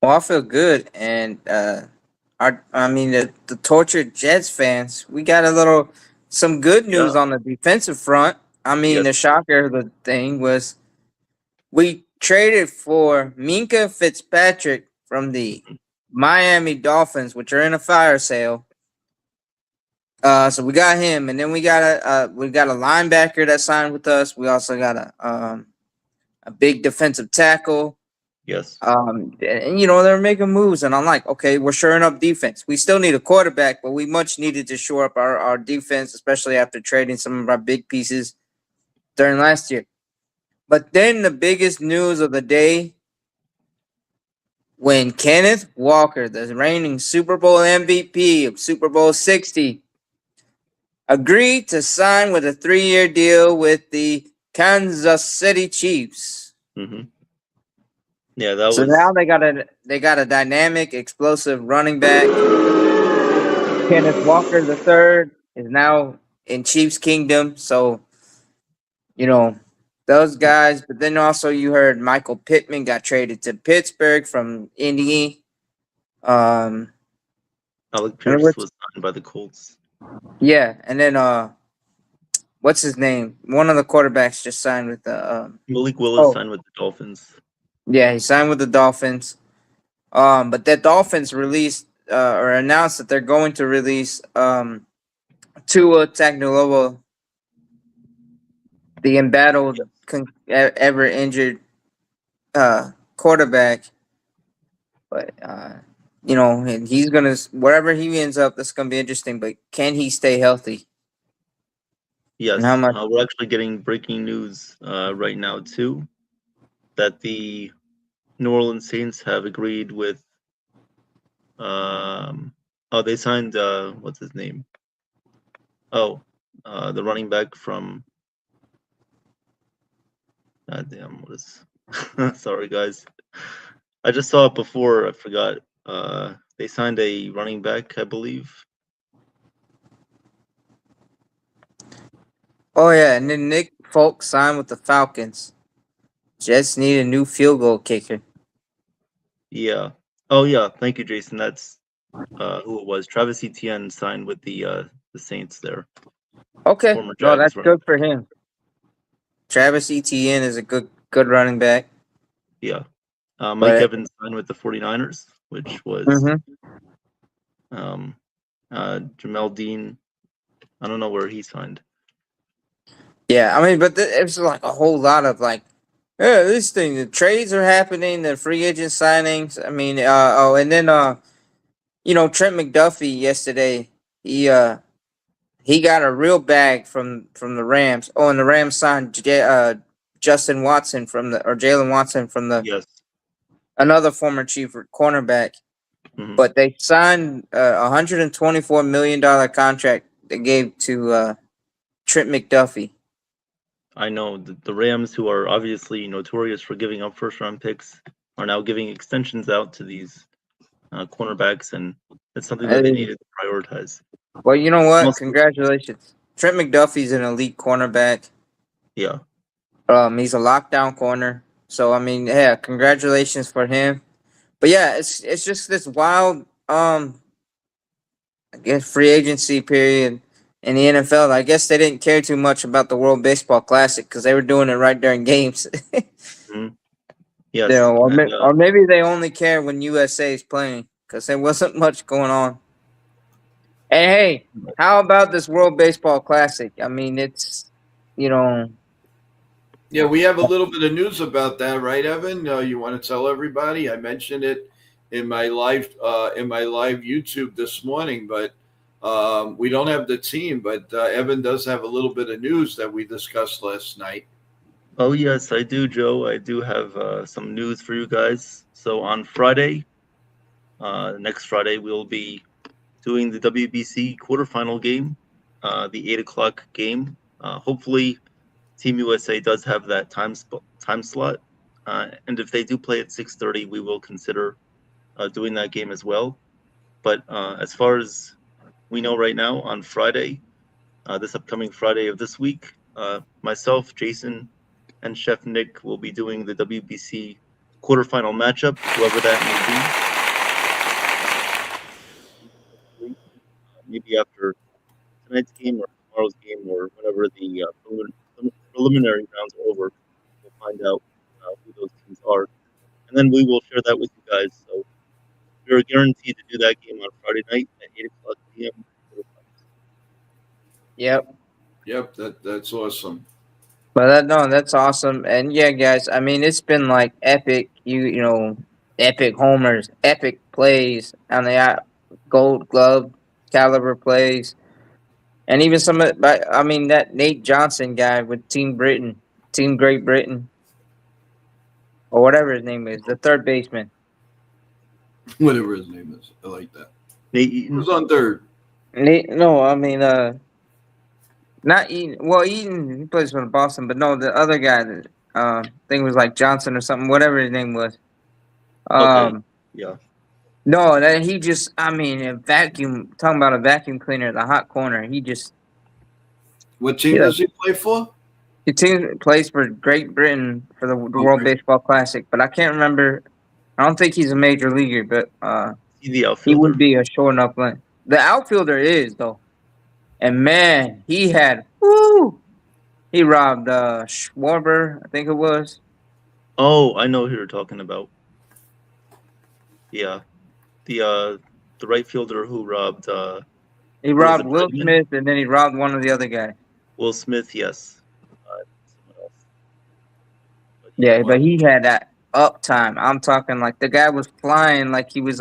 Well, I feel good, and the tortured Jets fans, we got some good news on the defensive front. The shocker of the thing was we traded for Minka Fitzpatrick from the Miami Dolphins, which are in a fire sale. So we got him, and then we got a linebacker that signed with us. We also got a big defensive tackle. Yes. And they're making moves, and I'm like, okay, we're shoring up defense. We still need a quarterback, but we much needed to shore up our defense, especially after trading some of our big pieces during last year. But then the biggest news of the day, when Kenneth Walker, the reigning Super Bowl MVP of Super Bowl 60, agreed to sign with a 3-year deal with the Kansas City Chiefs. Mm-hmm. Yeah, that was. So now they got a dynamic, explosive running back. Kenneth Walker III is now in Chiefs Kingdom. So, those guys. But then also you heard Michael Pittman got traded to Pittsburgh from Indy. Alec Pierce was signed by the Colts. Yeah, and then what's his name? One of the quarterbacks just signed with the Malik Willis signed with the Dolphins. Yeah, he signed with the Dolphins. But the Dolphins released or announced that they're going to release Tua Tagovailoa, the embattled, ever injured quarterback. But and he's gonna, wherever he ends up, that's gonna be interesting. But can he stay healthy? Yes, and how much? We're actually getting breaking news right now too, that the New Orleans Saints have agreed with. They signed what's his name? The running back from. God damn, what is? Sorry, guys. I just saw it before. I forgot. They signed a running back, I believe. Oh yeah, and then Nick Folk signed with the Falcons. Jets need a new field goal kicker. Yeah. Oh yeah. Thank you, Jason. That's who it was. Travis Etienne signed with the Saints there. Okay, Former no, Jags that's running good for him. Travis Etienne is a good running back. Yeah. Mike But Evans signed with the 49ers, which was mhm. Jamel Dean. I don't know where he signed. Yeah, I mean, but it was like a whole lot of like, yeah, this thing, the trades are happening, the free agent signings. I mean, and then Trent McDuffie yesterday, he got a real bag from the Rams. Oh, and the Rams signed Justin Watson or Jalen Watson from Yes. another former Chief cornerback. Mhm. But they signed a $124 million contract they gave to Trent McDuffie. I know the Rams, who are obviously notorious for giving up first-round picks, are now giving extensions out to these cornerbacks, and it's something that they needed to prioritize. Well, you know what? Also, Congratulations. Trent McDuffie's an elite cornerback. yeah. He's a lockdown corner. So I mean, yeah, congratulations for him. But yeah, it's just this wild I guess free agency period in the NFL. I guess they didn't care too much about the World Baseball Classic because they were doing it right during games. Mhm. Yes. Or maybe they only care when USA is playing because there wasn't much going on. And hey, how about this World Baseball Classic? I mean, it's Yeah, we have a little bit of news about that, right, Evan? You want to tell everybody? I mentioned it in my live YouTube this morning, but we don't have the team. But Evan does have a little bit of news that we discussed last night. Oh yes, I do, Joe. I do have some news for you guys. So on Friday, next Friday, we'll be doing the WBC quarterfinal game, the 8 o'clock game. Hopefully, Team USA does have that time slot, and if they do play at 6:30, we will consider doing that game as well. But as far as we know right now, on Friday, this upcoming Friday of this week, myself, Jason, and Chef Nick will be doing the WBC quarterfinal matchup, whoever that may be. Maybe after tonight's game or tomorrow's game or whenever the preliminary rounds are over, we'll find out who those teams are, and then we will share that with you guys. So we're guaranteed to do that game on Friday night at 8 o'clock p.m. Yep. That's awesome. But that's awesome. And yeah, guys, I mean, it's been like epic. Epic homers, epic plays on the Gold Glove caliber plays, and even that Nate Johnson guy with Team Great Britain, or whatever his name is, the third baseman. Whatever his name is, I like that. Nate Eaton. Who's on third? No, I mean, not Eaton. Well, Eaton, he plays for Boston, but no, the other guy, I think it was like Johnson or something, whatever his name was. Okay. Yeah. No, that he just, I mean, talking about a vacuum cleaner, the hot corner. He just. What team does he play for? His team plays for Great Britain for the World Baseball Classic, but I can't remember. I don't think he's a major leaguer, but he would be a sure enough lane. The outfielder is, though. And man, he robbed Schwarber, I think it was. Oh, I know who you're talking about. Yeah, the right fielder who robbed. He robbed Will Smith, and then he robbed one of the other guys. Will Smith, yes. But he had that uptime. I'm talking like the guy was flying like he was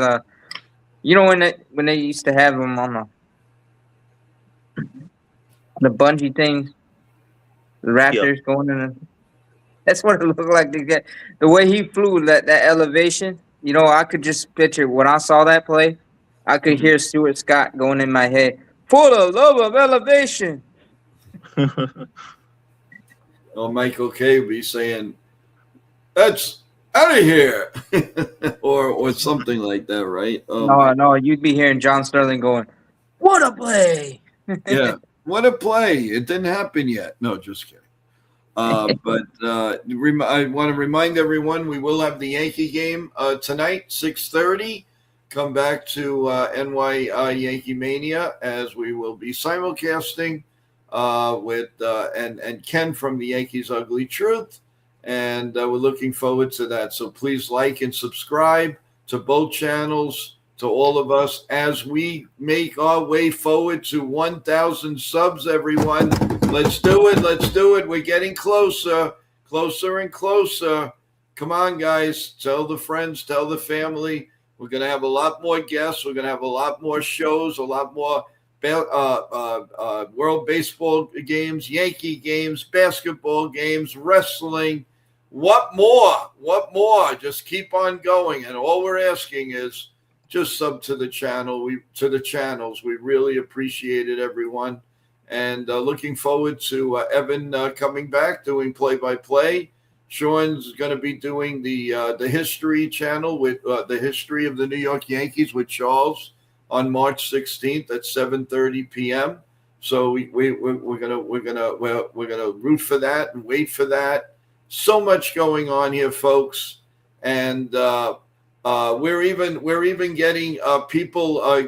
when they used to have him on the bungee things, the Raptors going in. That's what it looked like. The way he flew, that elevation. I could just picture when I saw that play. I could hear Stuart Scott going in my head. For the love of elevation. Michael K. be saying, "That's out of here," or something like that, right? No, you'd be hearing John Sterling going, "What a play!" Yeah, what a play! It didn't happen yet. No, just kidding. But I want to remind everyone we will have the Yankee game tonight, 6:30. come back to NY Yankee Mania, as we will be simulcasting with and Ken from the Yankees Ugly Truth, and we're looking forward to that. So please like and subscribe to both channels, to all of us, as we make our way forward to 1,000 subs. Everyone, let's do it! Let's do it! We're getting closer, closer and closer. Come on, guys! Tell the friends, tell the family. We're going to have a lot more guests. We're going to have a lot more shows, a lot more World Baseball games, Yankee games, basketball games, wrestling. What more? What more? Just keep on going. And all we're asking is just sub to the channel. To the channels. We really appreciate it, everyone. And looking forward to Evan coming back, doing play-by-play. Sean's going to be doing the History channel with the history of the New York Yankees with Charles on March 16th at 7:30 p.m. So we're gonna root for that and wait for that. So much going on here, folks, and we're even getting people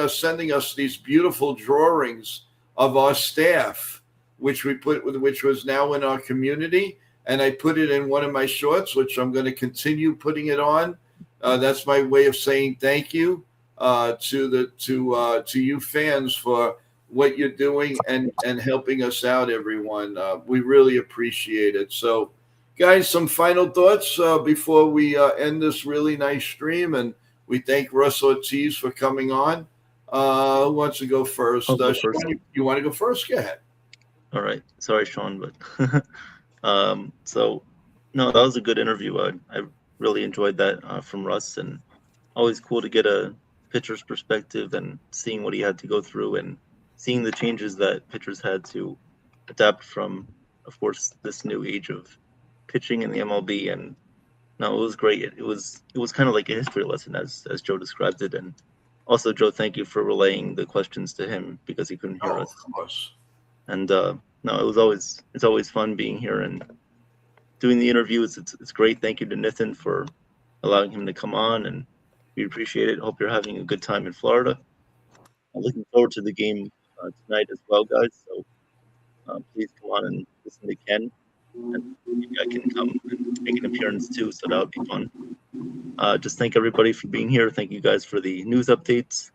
sending us these beautiful drawings of our staff, which was now in our community. And I put it in one of my shorts, which I'm going to continue putting it on. That's my way of saying thank you to you fans for what you're doing and helping us out, everyone. We really appreciate it. So, guys, some final thoughts before we end this really nice stream. And we thank Russ Ortiz for coming on. Who wants to go first? I'll go first. Sean, you want to go first? Go ahead. All right. Sorry, Sean, but so no, that was a good interview. I really enjoyed that from Russ, and always cool to get a pitcher's perspective and seeing what he had to go through and seeing the changes that pitchers had to adapt from, of course, this new age of pitching in the MLB. And no, it was great. It was kind of like a history lesson as Joe described it. And also, Joe, thank you for relaying the questions to him because he couldn't hear us. Of course. And no, it's always fun being here and doing the interviews. It's great. Thank you to Nathan for allowing him to come on, and we appreciate it. Hope you're having a good time in Florida. I'm looking forward to the game tonight as well, guys. So please come on and listen to Ken, and maybe I can come and make an appearance too. So that would be fun. Just thank everybody for being here. Thank you guys for the news updates.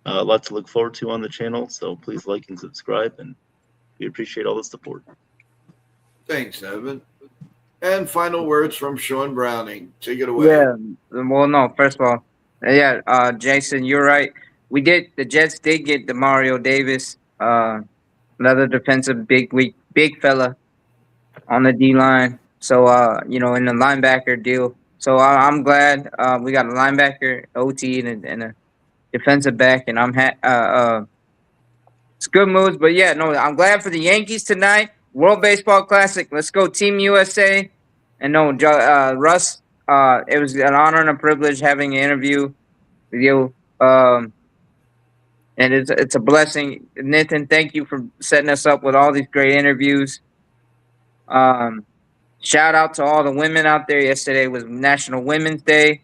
A lot to look forward to on the channel. So please like and subscribe, and we appreciate all the support. Thanks, Evan. And final words from Sean Browning. Take it away. Yeah. Well, no. First of all, yeah, Jason, you're right. The Jets did get the Mario Davis, another defensive big fella on the D line. So in the linebacker deal. So I'm glad we got a linebacker, OT, and a defensive back, and it's good moves. But yeah, no, I'm glad for the Yankees tonight. World Baseball Classic. Let's go, Team USA. And no, Russ, it was an honor and a privilege having an interview with you. And it's a blessing. Nathan, thank you for setting us up with all these great interviews. Shout out to all the women out there. Yesterday was National Women's Day.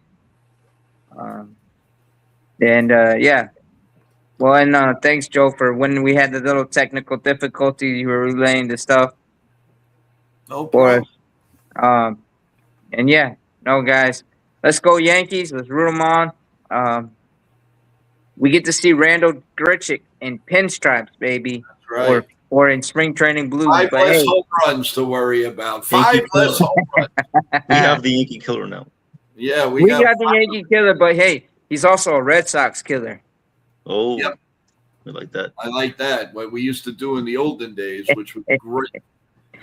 Yeah. Well, and thanks, Joe, for when we had the little technical difficulties, you were relaying the stuff No for us. problem. And yeah, no, guys, let's go Yankees. Let's root them on. We get to see Randall Grichuk in pinstripes, baby. That's right. Or in spring training blues. 5 But less hey, home runs to worry about. Yankee 5 less home runs. We have the Yankee killer now. Yeah, we got the Yankee killer, but hey, he's also a Red Sox killer. Oh, Yep. We like that. I like that. What we used to do in the olden days, which was great.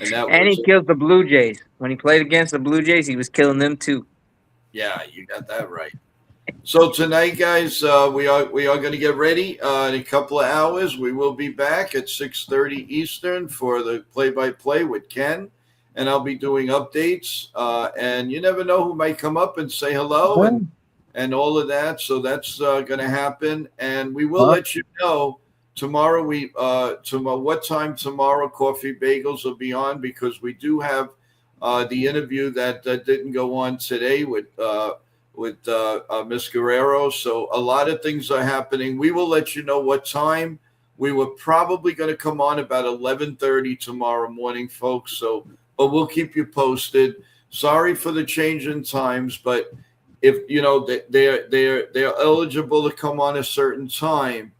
And he kills the Blue Jays. When he played against the Blue Jays, he was killing them too. Yeah, you got that right. So tonight, guys, we are going to get ready in a couple of hours. We will be back at 6:30 Eastern for the play-by-play with Ken, and I'll be doing updates. And you never know who might come up and say hello and all of that. So that's going to happen, and we will let you know tomorrow. What time tomorrow Coffee Bagels will be on, because we do have the interview that didn't go on today with Miss Guerrero. So a lot of things are happening. We will let you know what time. We were probably going to come on about 11:30 tomorrow morning, folks. So, but we'll keep you posted. Sorry for the change in times, but if you know they're eligible to come on a certain time,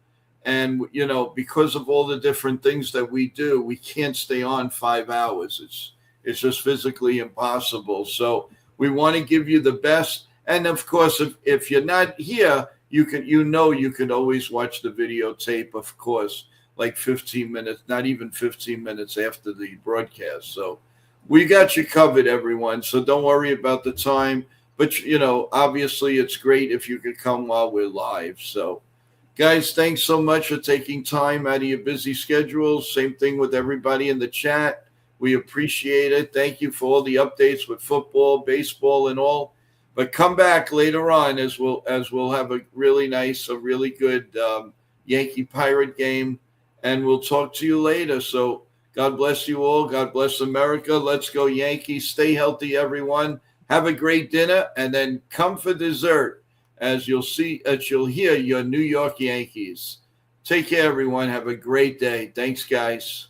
and you know because of all the different things that we do, we can't stay on 5 hours. It's just physically impossible. So we want to give you the best. And of course, if you're not here, you can always watch the videotape, of course, like 15 minutes, not even 15 minutes after the broadcast. So we got you covered, everyone. So don't worry about the time. But, you know, obviously it's great if you could come while we're live. So, guys, thanks so much for taking time out of your busy schedules. Same thing with everybody in the chat. We appreciate it. Thank you for all the updates with football, baseball, and all. But come back later on as we'll have a really good Yankee Pirate game, and we'll talk to you later. So God bless you all. God bless America. Let's go Yankees. Stay healthy, everyone. Have a great dinner, and then come for dessert as you'll hear your New York Yankees. Take care, everyone. Have a great day. Thanks, guys.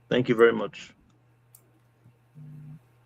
Thank you very much.